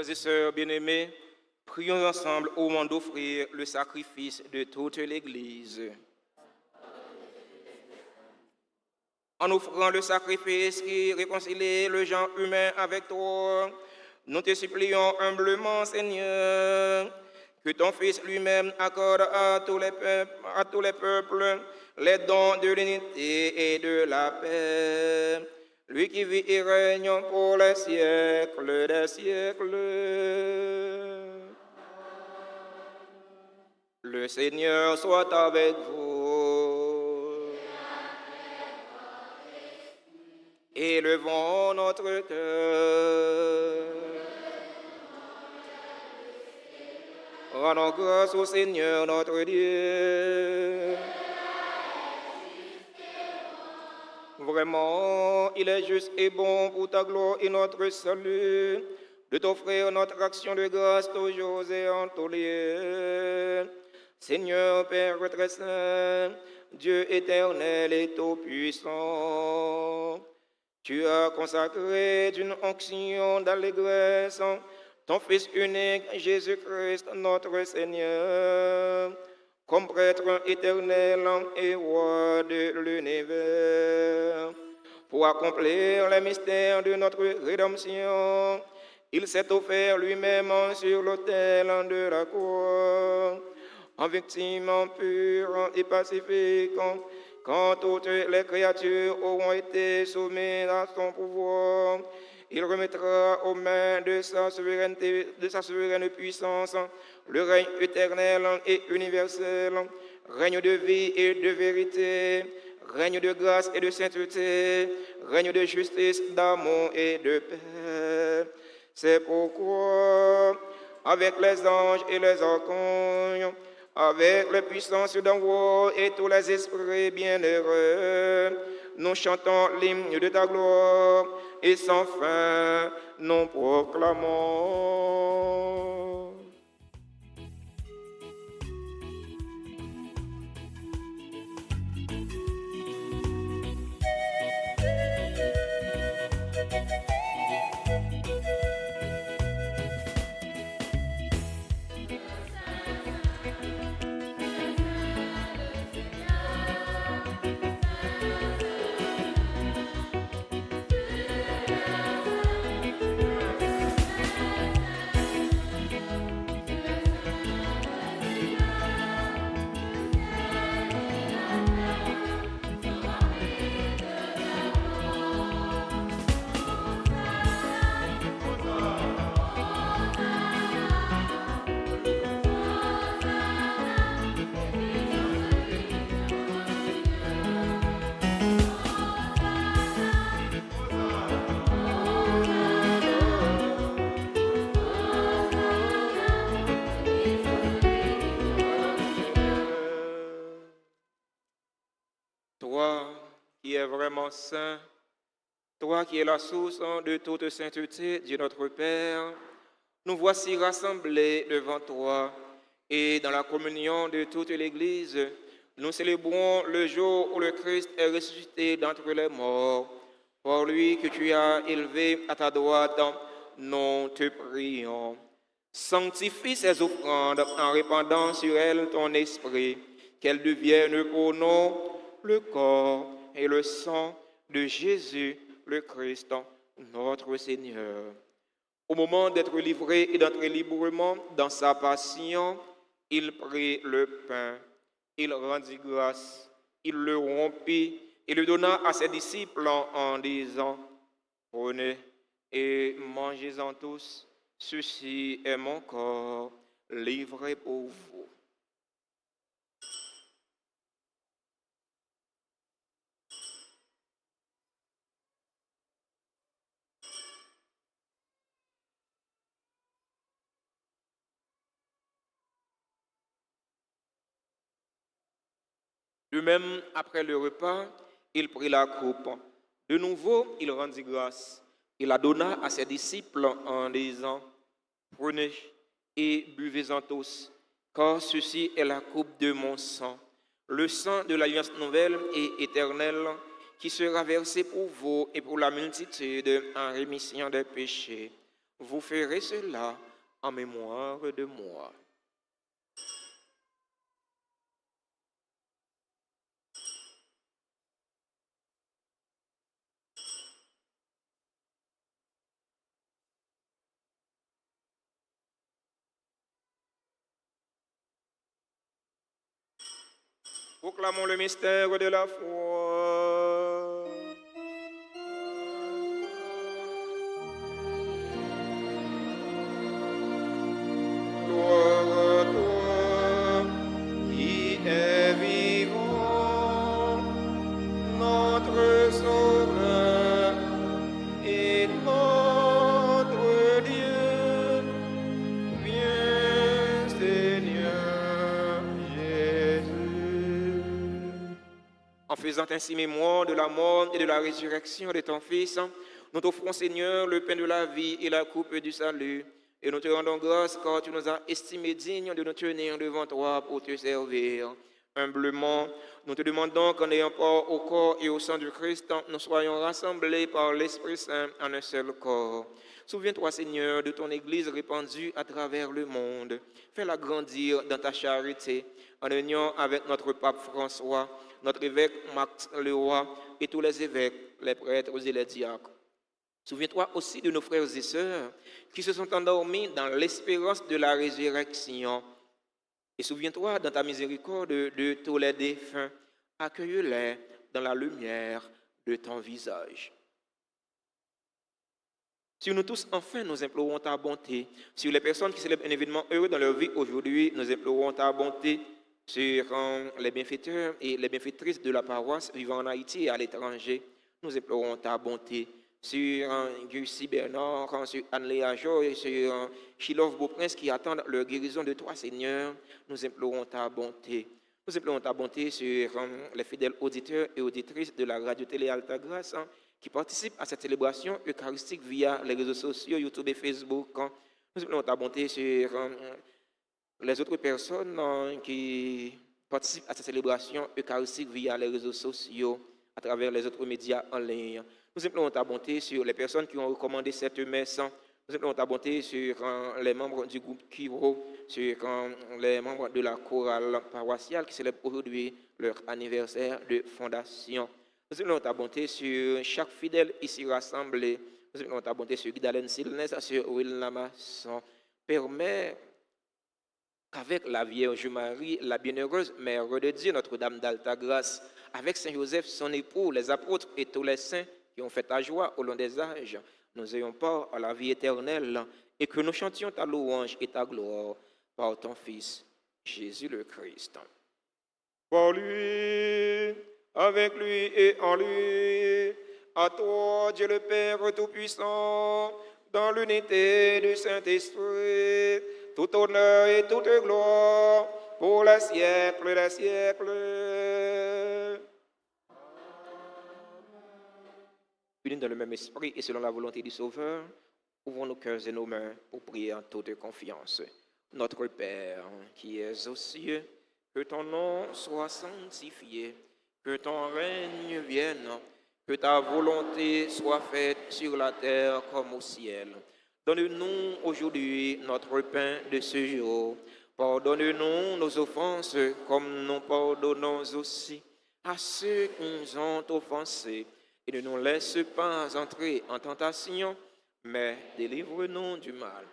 Frères et sœurs bien-aimés, prions ensemble au moment d'offrir le sacrifice de toute l'Église. En offrant le sacrifice qui réconcilie le genre humain avec toi, nous te supplions humblement, Seigneur, que ton Fils lui-même accorde à tous les peuples les dons de l'unité et de la paix. Lui qui vit et règne pour les siècles des siècles. Le Seigneur soit avec vous. Élevons notre cœur. Rendons grâce au Seigneur notre Dieu. Vraiment, il est juste et bon pour ta gloire et notre salut de t'offrir notre action de grâce toujours et en tous lieux. Seigneur Père très saint, Dieu éternel et tout-puissant, tu as consacré d'une onction d'allégresse ton Fils unique, Jésus-Christ, notre Seigneur, comme prêtre éternel et roi de l'univers. Pour accomplir les mystères de notre rédemption, il s'est offert lui-même sur l'autel de la croix, en victime pure et pacifique, quand toutes les créatures auront été soumises à son pouvoir. Il remettra aux mains de sa souveraine puissance le règne éternel et universel, règne de vie et de vérité, règne de grâce et de sainteté, règne de justice, d'amour et de paix. C'est pourquoi, avec les anges et les archanges, avec les puissances d'en haut et tous les esprits bienheureux, nous chantons l'hymne de ta gloire et sans fin nous proclamons. Toi qui es vraiment saint, toi qui es la source de toute sainteté, Dieu notre Père, nous voici rassemblés devant toi et dans la communion de toute l'Église, nous célébrons le jour où le Christ est ressuscité d'entre les morts. Pour lui que tu as élevé à ta droite, nous te prions. Sanctifie ces offrandes en répandant sur elles ton esprit, qu'elles deviennent pour nous le corps et le sang de Jésus le Christ, notre Seigneur. Au moment d'être livré et d'entrer librement dans sa passion, il prit le pain, il rendit grâce, il le rompit et le donna à ses disciples en disant: prenez et mangez-en tous, ceci est mon corps livré pour vous. De même, après le repas, il prit la coupe. De nouveau, il rendit grâce. Il la donna à ses disciples en disant: prenez et buvez-en tous, car ceci est la coupe de mon sang, le sang de l'alliance nouvelle et éternelle, qui sera versé pour vous et pour la multitude en rémission des péchés. Vous ferez cela en mémoire de moi. Proclamons le mystère de la foi. Gloire à toi, qui es vivant, notre Sauveur et notre Dieu. Viens, Seigneur Jésus. En faisant ainsi mémoire de la mort et de la résurrection de ton Fils, nous t'offrons, Seigneur, le pain de la vie et la coupe du salut. Et nous te rendons grâce car tu nous as estimés dignes de nous tenir devant toi pour te servir. Humblement, nous te demandons qu'en ayant part au corps et au sang du Christ, nous soyons rassemblés par l'Esprit Saint en un seul corps. Souviens-toi, Seigneur, de ton Église répandue à travers le monde. Fais-la grandir dans ta charité, en union avec notre pape François, notre évêque Max Leroy et tous les évêques, les prêtres et les diacres. Souviens-toi aussi de nos frères et sœurs qui se sont endormis dans l'espérance de la résurrection. Et souviens-toi dans ta miséricorde de tous les défunts. Accueille-les dans la lumière de ton visage. Sur nous tous, enfin, nous implorons ta bonté. Sur les personnes qui célèbrent un événement heureux dans leur vie aujourd'hui, nous implorons ta bonté. Sur les bienfaiteurs et les bienfaitrices de la paroisse vivant en Haïti et à l'étranger, nous implorons ta bonté. Sur Gussie Bernard, sur Anne-Léa Joy, sur Chilov Beauprince qui attendent leur guérison de toi, Seigneur, nous implorons ta bonté. Nous implorons ta bonté sur les fidèles auditeurs et auditrices de la radio-télé Alta Grâce qui participent à cette célébration eucharistique via les réseaux sociaux, YouTube et Facebook. Nous implorons ta bonté sur les autres personnes qui participent à cette célébration eucharistique via les réseaux sociaux, à travers les autres médias en ligne. Nous implorons ta bonté sur les personnes qui ont recommandé cette messe. Nous implorons ta bonté sur les membres du groupe Kiro, sur les membres de la chorale paroissiale qui célèbrent aujourd'hui leur anniversaire de fondation. Nous implorons ta bonté sur chaque fidèle ici rassemblé. Nous implorons ta bonté sur Guidalen Silnes, sur Will Lamasson. Permets qu'avec la Vierge Marie, la bienheureuse Mère de Dieu, Notre-Dame d'Alta Grâce, avec Saint Joseph, son époux, les apôtres et tous les saints qui ont fait ta joie au long des âges, nous ayons part à la vie éternelle et que nous chantions ta louange et ta gloire par ton Fils, Jésus le Christ. Par lui, avec lui et en lui, à toi, Dieu le Père Tout-Puissant, dans l'unité du Saint-Esprit, tout honneur et toute gloire pour les siècles des siècles. Unis dans le même esprit et selon la volonté du Sauveur, ouvrons nos cœurs et nos mains pour prier en toute confiance. Notre Père, qui es aux cieux, que ton nom soit sanctifié, que ton règne vienne, que ta volonté soit faite sur la terre comme au ciel. Donne-nous aujourd'hui notre pain de ce jour. Pardonne-nous nos offenses comme nous pardonnons aussi à ceux qui nous ont offensés. Et ne nous laisse pas entrer en tentation, mais délivre-nous du mal.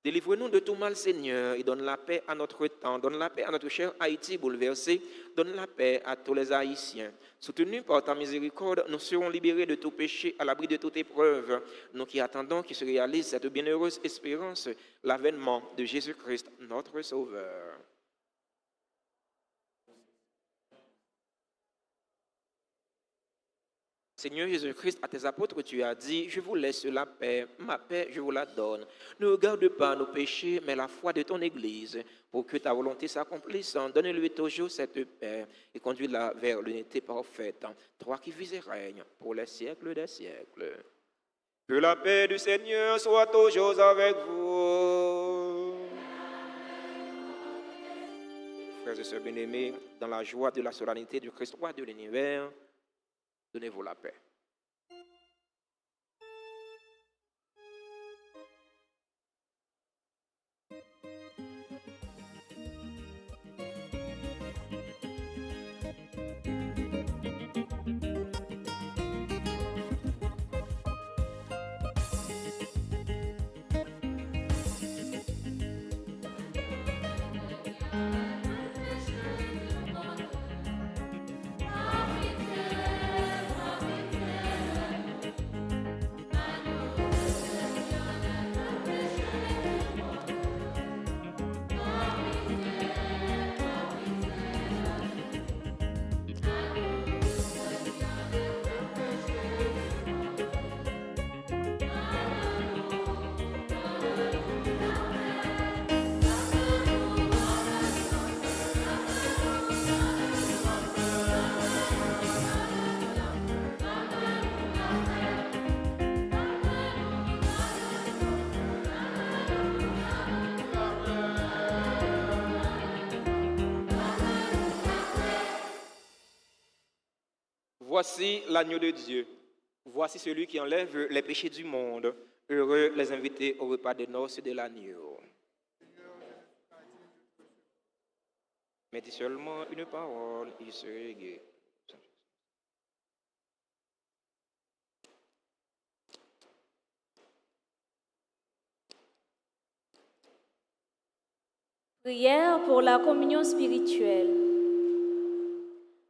Délivre-nous de tout mal, Seigneur, et donne la paix à notre temps, donne la paix à notre cher Haïti bouleversé, donne la paix à tous les Haïtiens. Soutenus par ta miséricorde, nous serons libérés de tout péché, à l'abri de toute épreuve. Nous qui attendons qu'il se réalise cette bienheureuse espérance, l'avènement de Jésus-Christ, notre Sauveur. Seigneur Jésus-Christ, à tes apôtres, tu as dit, je vous laisse la paix, ma paix, je vous la donne. Ne regarde pas nos péchés, mais la foi de ton Église, pour que ta volonté s'accomplisse. Donne-lui toujours cette paix et conduis-la vers l'unité parfaite. Toi qui vis et règnes pour les siècles des siècles. Que la paix du Seigneur soit toujours avec vous. Frères et sœurs bien-aimés, dans la joie de la solennité du Christ roi de l'univers, donnez-vous la paix. Voici l'agneau de Dieu. Voici celui qui enlève les péchés du monde. Heureux les invités au repas des noces de l'agneau. Mais dis seulement une parole, il serait guéri. Prière pour la communion spirituelle.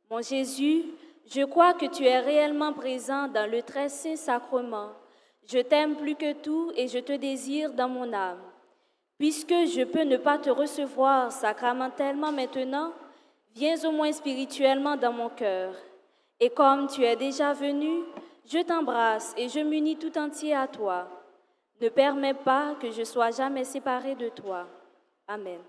Mon Jésus, je crois que tu es réellement présent dans le très saint sacrement. Je t'aime plus que tout et je te désire dans mon âme. Puisque je peux ne pas te recevoir sacramentellement maintenant, viens au moins spirituellement dans mon cœur. Et comme tu es déjà venu, je t'embrasse et je m'unis tout entier à toi. Ne permets pas que je sois jamais séparé de toi. Amen.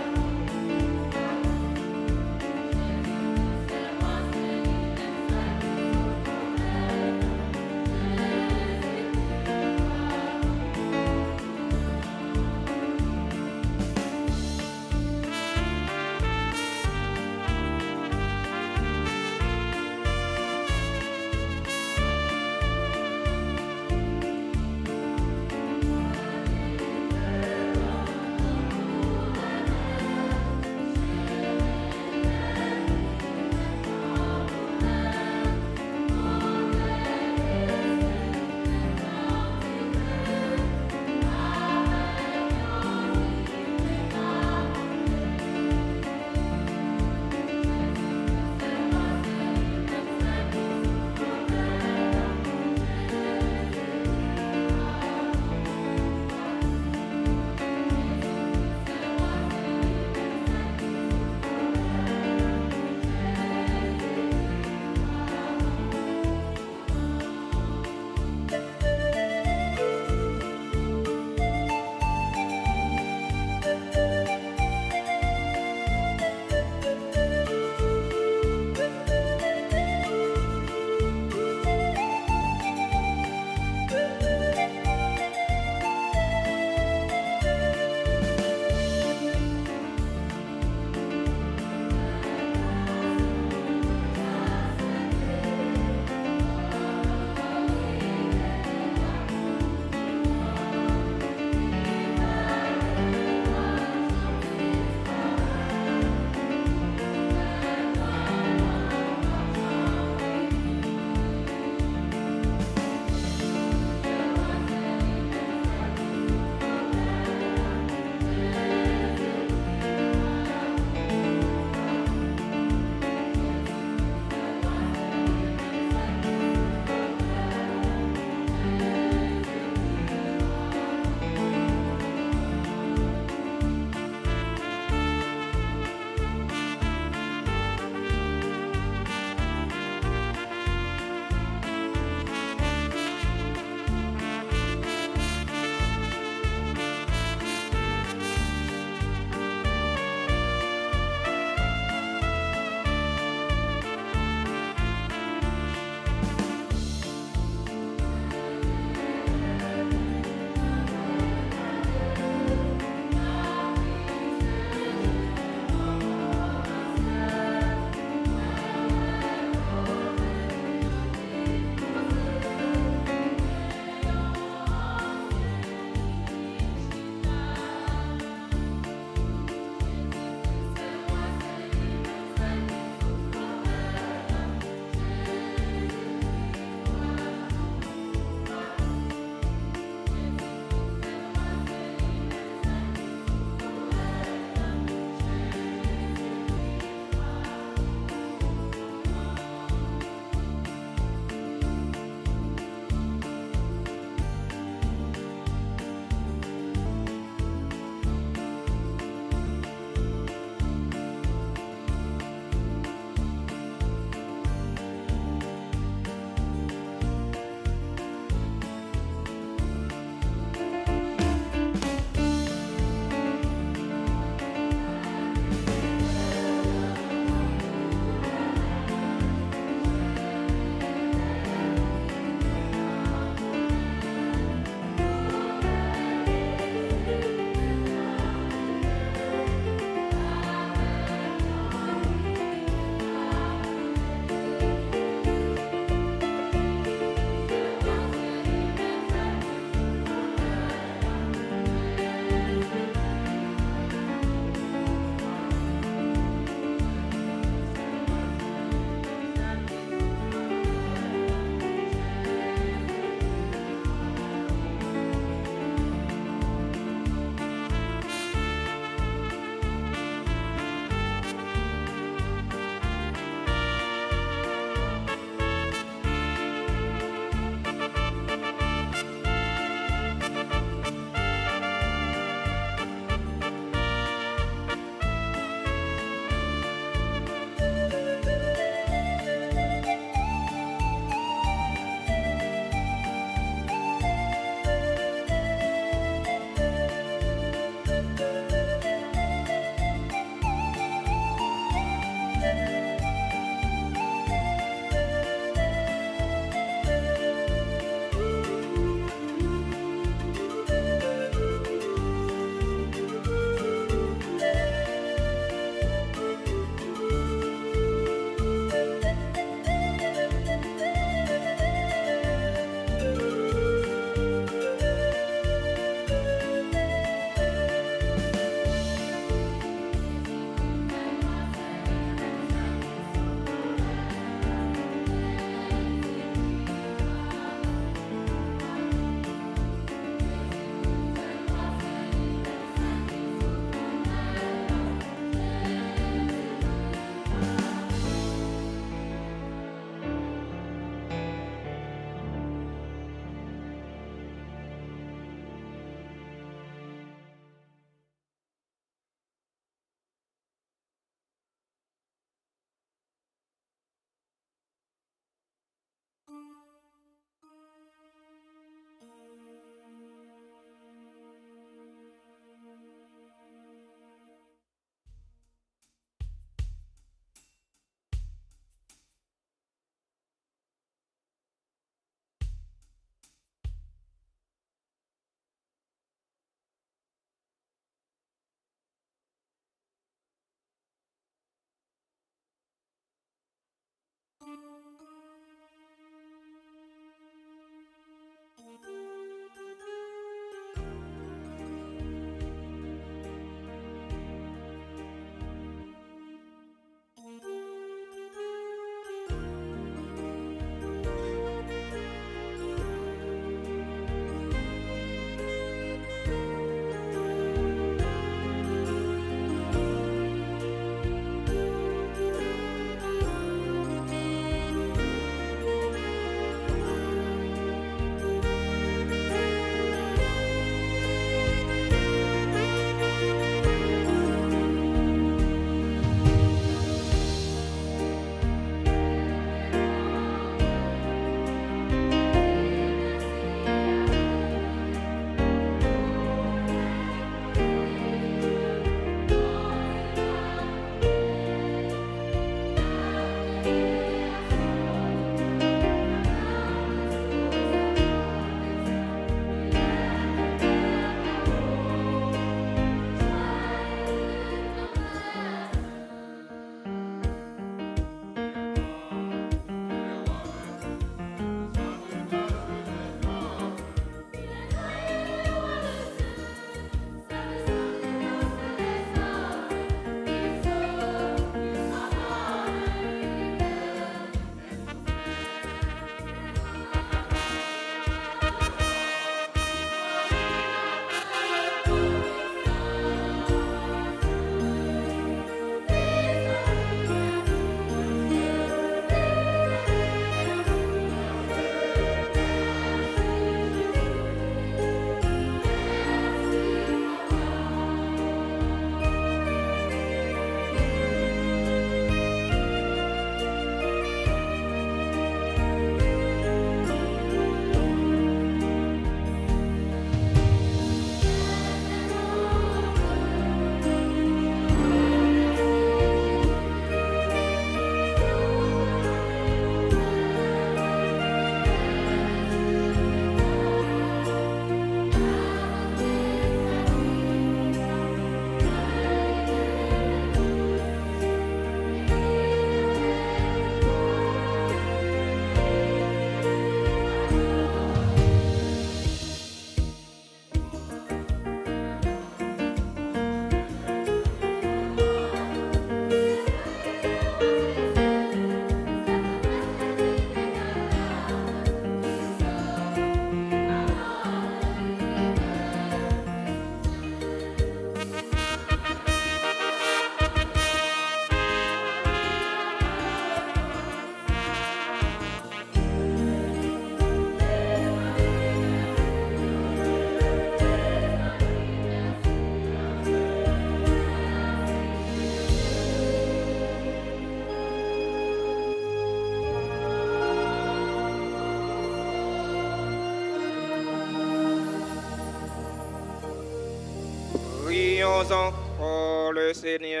Prions encore le Seigneur.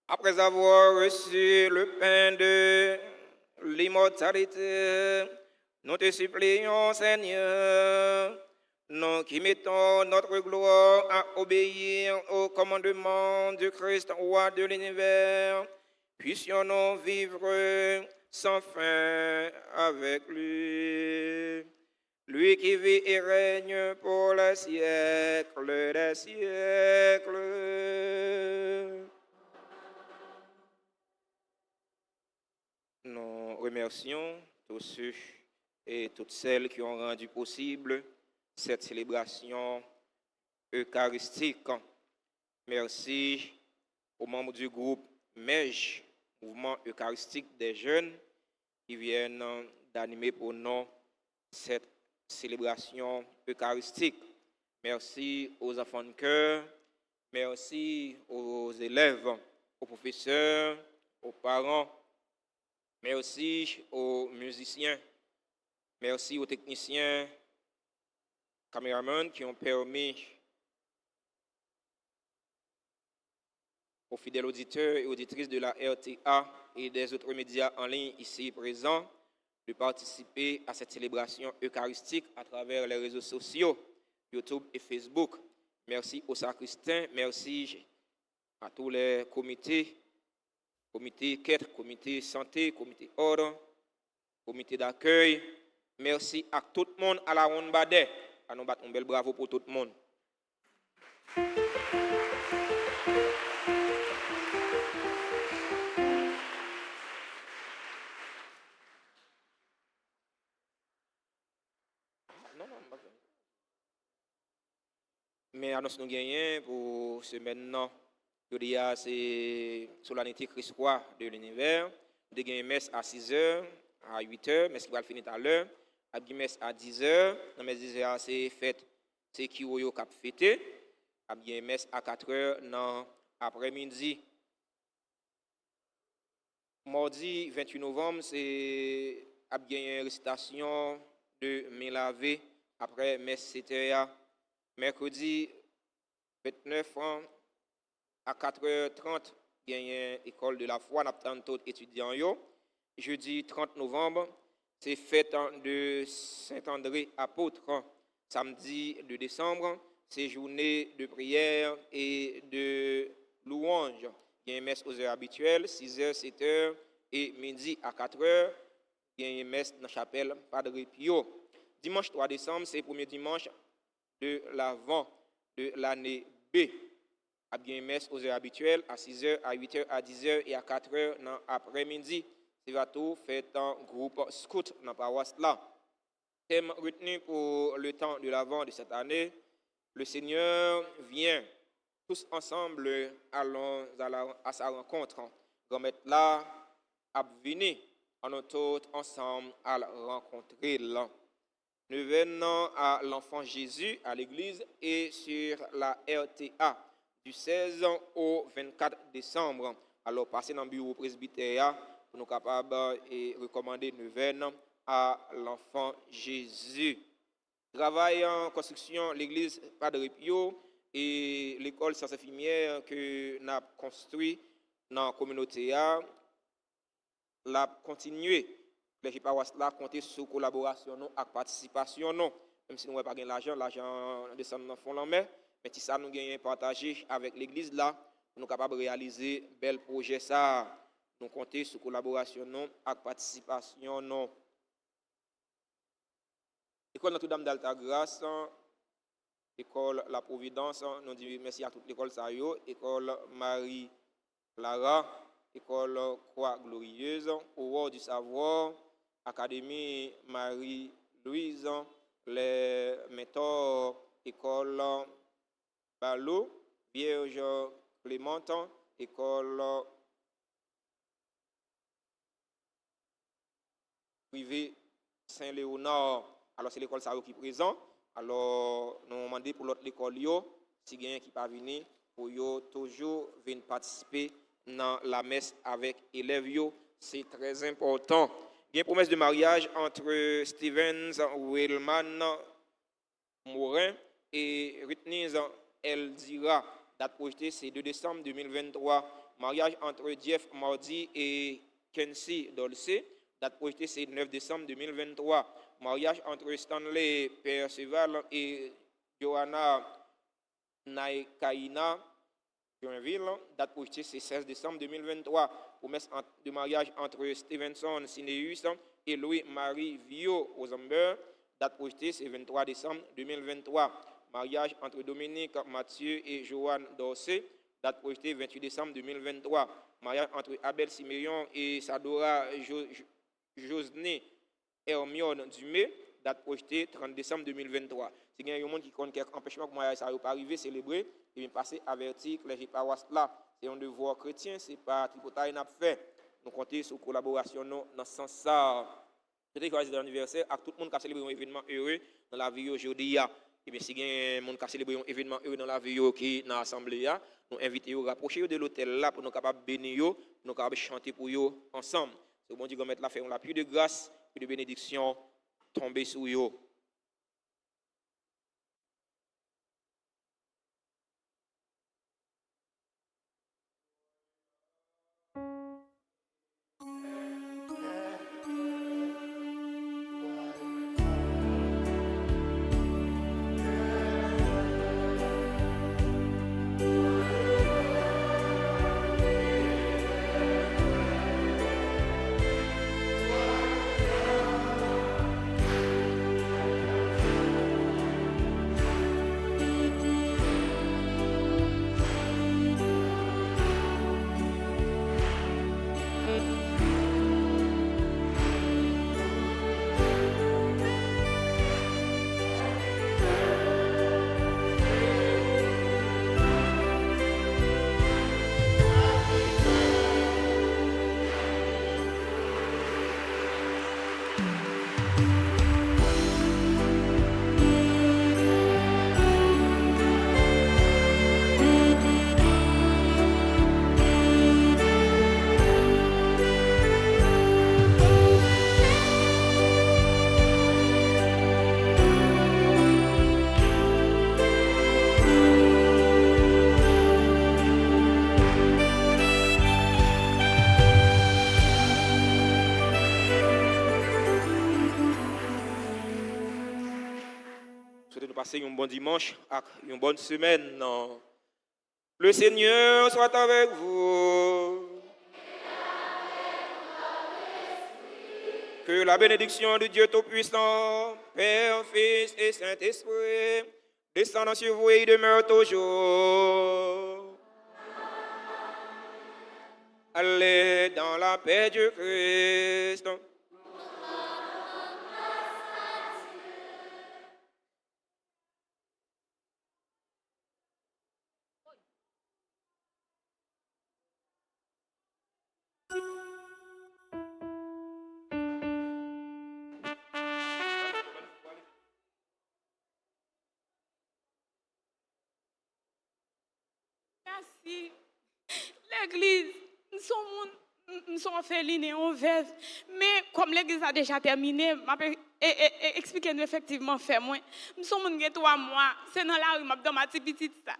Après avoir reçu le pain de l'immortalité, nous te supplions, Seigneur, nous qui mettons notre gloire à obéir au commandement du Christ, roi de l'univers, puissions-nous vivre sans fin avec lui. Lui qui vit et règne pour les siècles des siècles. Nous remercions tous ceux et toutes celles qui ont rendu possible cette célébration eucharistique. Merci aux membres du groupe MEJ, Mouvement Eucharistique des Jeunes, qui viennent d'animer pour nous cette célébration eucharistique. Merci aux enfants de cœur, merci aux élèves, aux professeurs, aux parents, merci aux musiciens, merci aux techniciens, caméramans qui ont permis aux fidèles auditeurs et auditrices de la RTA et des autres médias en ligne ici présents de participer à cette célébration eucharistique à travers les réseaux sociaux, YouTube et Facebook. Merci aux sacristains, merci à tous les comités, comité quête, comité santé, comité ordre, comité d'accueil. Merci à tout le monde à la ronde Badet. À nous battre un bel bravo pour tout le monde. Mais annonce nous gagnons pour ce maintenant. C'est solennité Christ roi de l'univers. Nous avons une messe à 6h, à 8h, messe qui va finir à l'heure. Nous avons une messe à 10h. Dans messe 10h, c'est fête, c'est qui est cap fêté. Nous avons une messe à 4h dans après-midi. Mardi 28 novembre, c'est une récitation de Mélavé après messe 7h. Mercredi 29 ans, à 4h30, il y a une école de la foi, nous avons tous étudiants. Jeudi 30 novembre, c'est fête de Saint-André apôtre. Samedi 2 décembre, c'est journée de prière et de louange. Il y a une messe aux heures habituelles, 6h, 7h et midi à 4h. Il y a une messe dans la chapelle Padre Pio. Dimanche 3 décembre, c'est le premier dimanche de l'avant de l'année B. Il y a une messe aux heures habituelles à 6h, à 8h, à 10h et à 4h dans l'après-midi. C'est va tout fait en groupe scout dans la paroisse là. Thème retenu pour le temps de l'avant de cette année, le Seigneur vient. Tous ensemble, allons à sa rencontre. Remettre là, à venir, en tous ensemble à la rencontrer là. Nous venons à l'enfant Jésus à l'église et sur la RTA du 16 au 24 décembre. Alors, passez dans le bureau presbytère pour nous capables et recommander nous venons à l'enfant Jésus. Travail en construction, l'église Padre Pio et l'école sciences infirmières que nous avons construit dans la communauté l'a continué. Les paroisses là compter sur collaboration et participation non. Même si nous n'avons pas l'argent descend dans le fond mais si ça nous gagne partager avec l'église là, nous sommes capables de réaliser bel projet ça. Nous compter sur collaboration non et participation non. École Notre-Dame d'Altagrace, école La Providence, nous disons merci à toute l'école Sayo, école Marie Clara, école Croix Glorieuse, Aurore du Savoir, Académie Marie-Louise, les mentors, école Ballot, Vierge Clémente, école privée Saint-Léonard. Alors c'est l'école Sayo qui est présent. Alors nous demandons pour l'autre école, si il y a quelqu'un qui pas venir, pour toujours venir participer dans la messe avec élèves. C'est très important. Il y a une promesse de mariage entre Stevens Wellman Morin et Ritniz El Dira. Date projetée, c'est 2 décembre 2023. Mariage entre Jeff Mardi et Kenzie Dolce. Date projetée, c'est 9 décembre 2023. Mariage entre Stanley Perceval et Johanna Naikaina Joinville. Date projetée, c'est 16 décembre 2023. Promesse de mariage entre Stevenson Cineus et Louis-Marie Vio Ozamber. Date projetée, c'est 23 décembre 2023. Mariage entre Dominique Mathieu et Joanne Dorsey. Date projetée, 28 décembre 2023. Mariage entre Abel Siméon et Sadora Josné Hermione Dumé. Date projetée, 30 décembre 2023. Si il y a un monde qui compte quelques empêchements pour mariage, ça ne va pas arriver, célébrer, et bien passer avertir que les paroisses là, c'est un devoir chrétien, ce n'est pas tripotaille n'a fait. Nous comptons sur la collaboration dans ce sens-là. Peut-être que c'est l'anniversaire, à tout le monde qui a célébré un événement heureux dans la vie aujourd'hui. Et bien, si il y a un monde qui a célébré un événement heureux dans la vie qui est dans l'assemblée, nous invitons à rapprocher de l'hôtel là pour nous capables bénir, pour nous capables chanter pour eux ensemble. C'est bon Dieu mettre la faire la pluie de grâce et de bénédiction tomber sur eux. Passez un bon dimanche et une bonne semaine. Le Seigneur soit avec vous. Que la bénédiction de Dieu Tout-Puissant, Père, Fils et Saint-Esprit, descende sur vous et demeure toujours. Allez dans la paix du Christ. Merci. L'église, nous sommes félinés, on veut. Mais comme l'église a déjà terminé, expliquez-nous effectivement fait moi. Nous sommes 3 mois, c'est dans la rue, dans ma petite ça.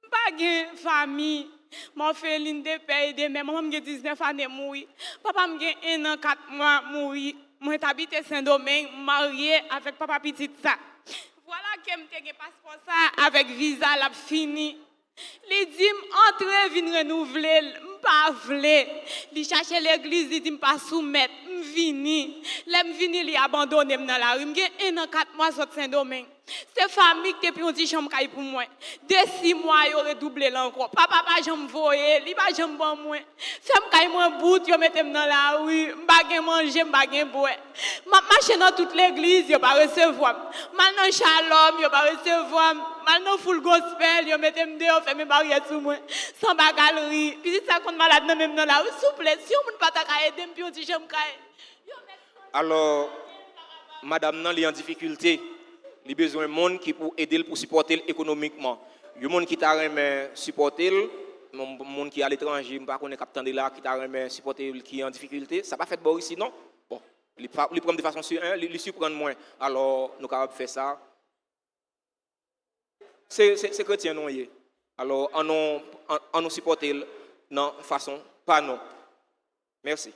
Pas de famille, mon féline de père et de mère, maman a 19 années mourir. Papa a 1 an 4 mois mourir. Moi j'habite Saint-Domingue, marié avec papa petit ça. Voilà que je passeport ça avec visa l'a fini. Les dit entrer vinn renouveler, pas vle. Li chercher l'église, il dit pas soumettre, vini. L'aime vini li abandonner dans la rue. M'gen 1 an 4 mois sur Saint-Domingue. C'est famille qui depuis on dit chambre caille pour moi. Dès 6 mois yo redoublé là encore. Papa pas jambe voyer, li pas jambe bon moi. Femme caille moi bout, yo mettem dans la rue, m'pa gen manger, m'pa gen boire. M'a marcher dans toute l'église, yo pas recevoir. Mal dans Shalom, yo pas recevoir. Mal dans full gospel, yo mettem dehors fermer barrière sur moi. Sans bagalerie. Puis ça compte malade même dans la rue, s'il vous plaît, si on ne pas ta aider, puis on dit jambe caille. Alors madame nan li en difficulté. Il a besoin de monde qui pour aider pour supporter économiquement. Il y a monde qui t'a remis supporter, monde qui est à l'étranger, pas connaît capitaine de là qui t'a remis supporter qui est en difficulté, ça pas fait bon ici non. Bon, il prend de façon sur un, il surprend moins. Alors nous capable faire ça. c'est chrétien non y est. Alors on nous supporter non façon pas non. Merci.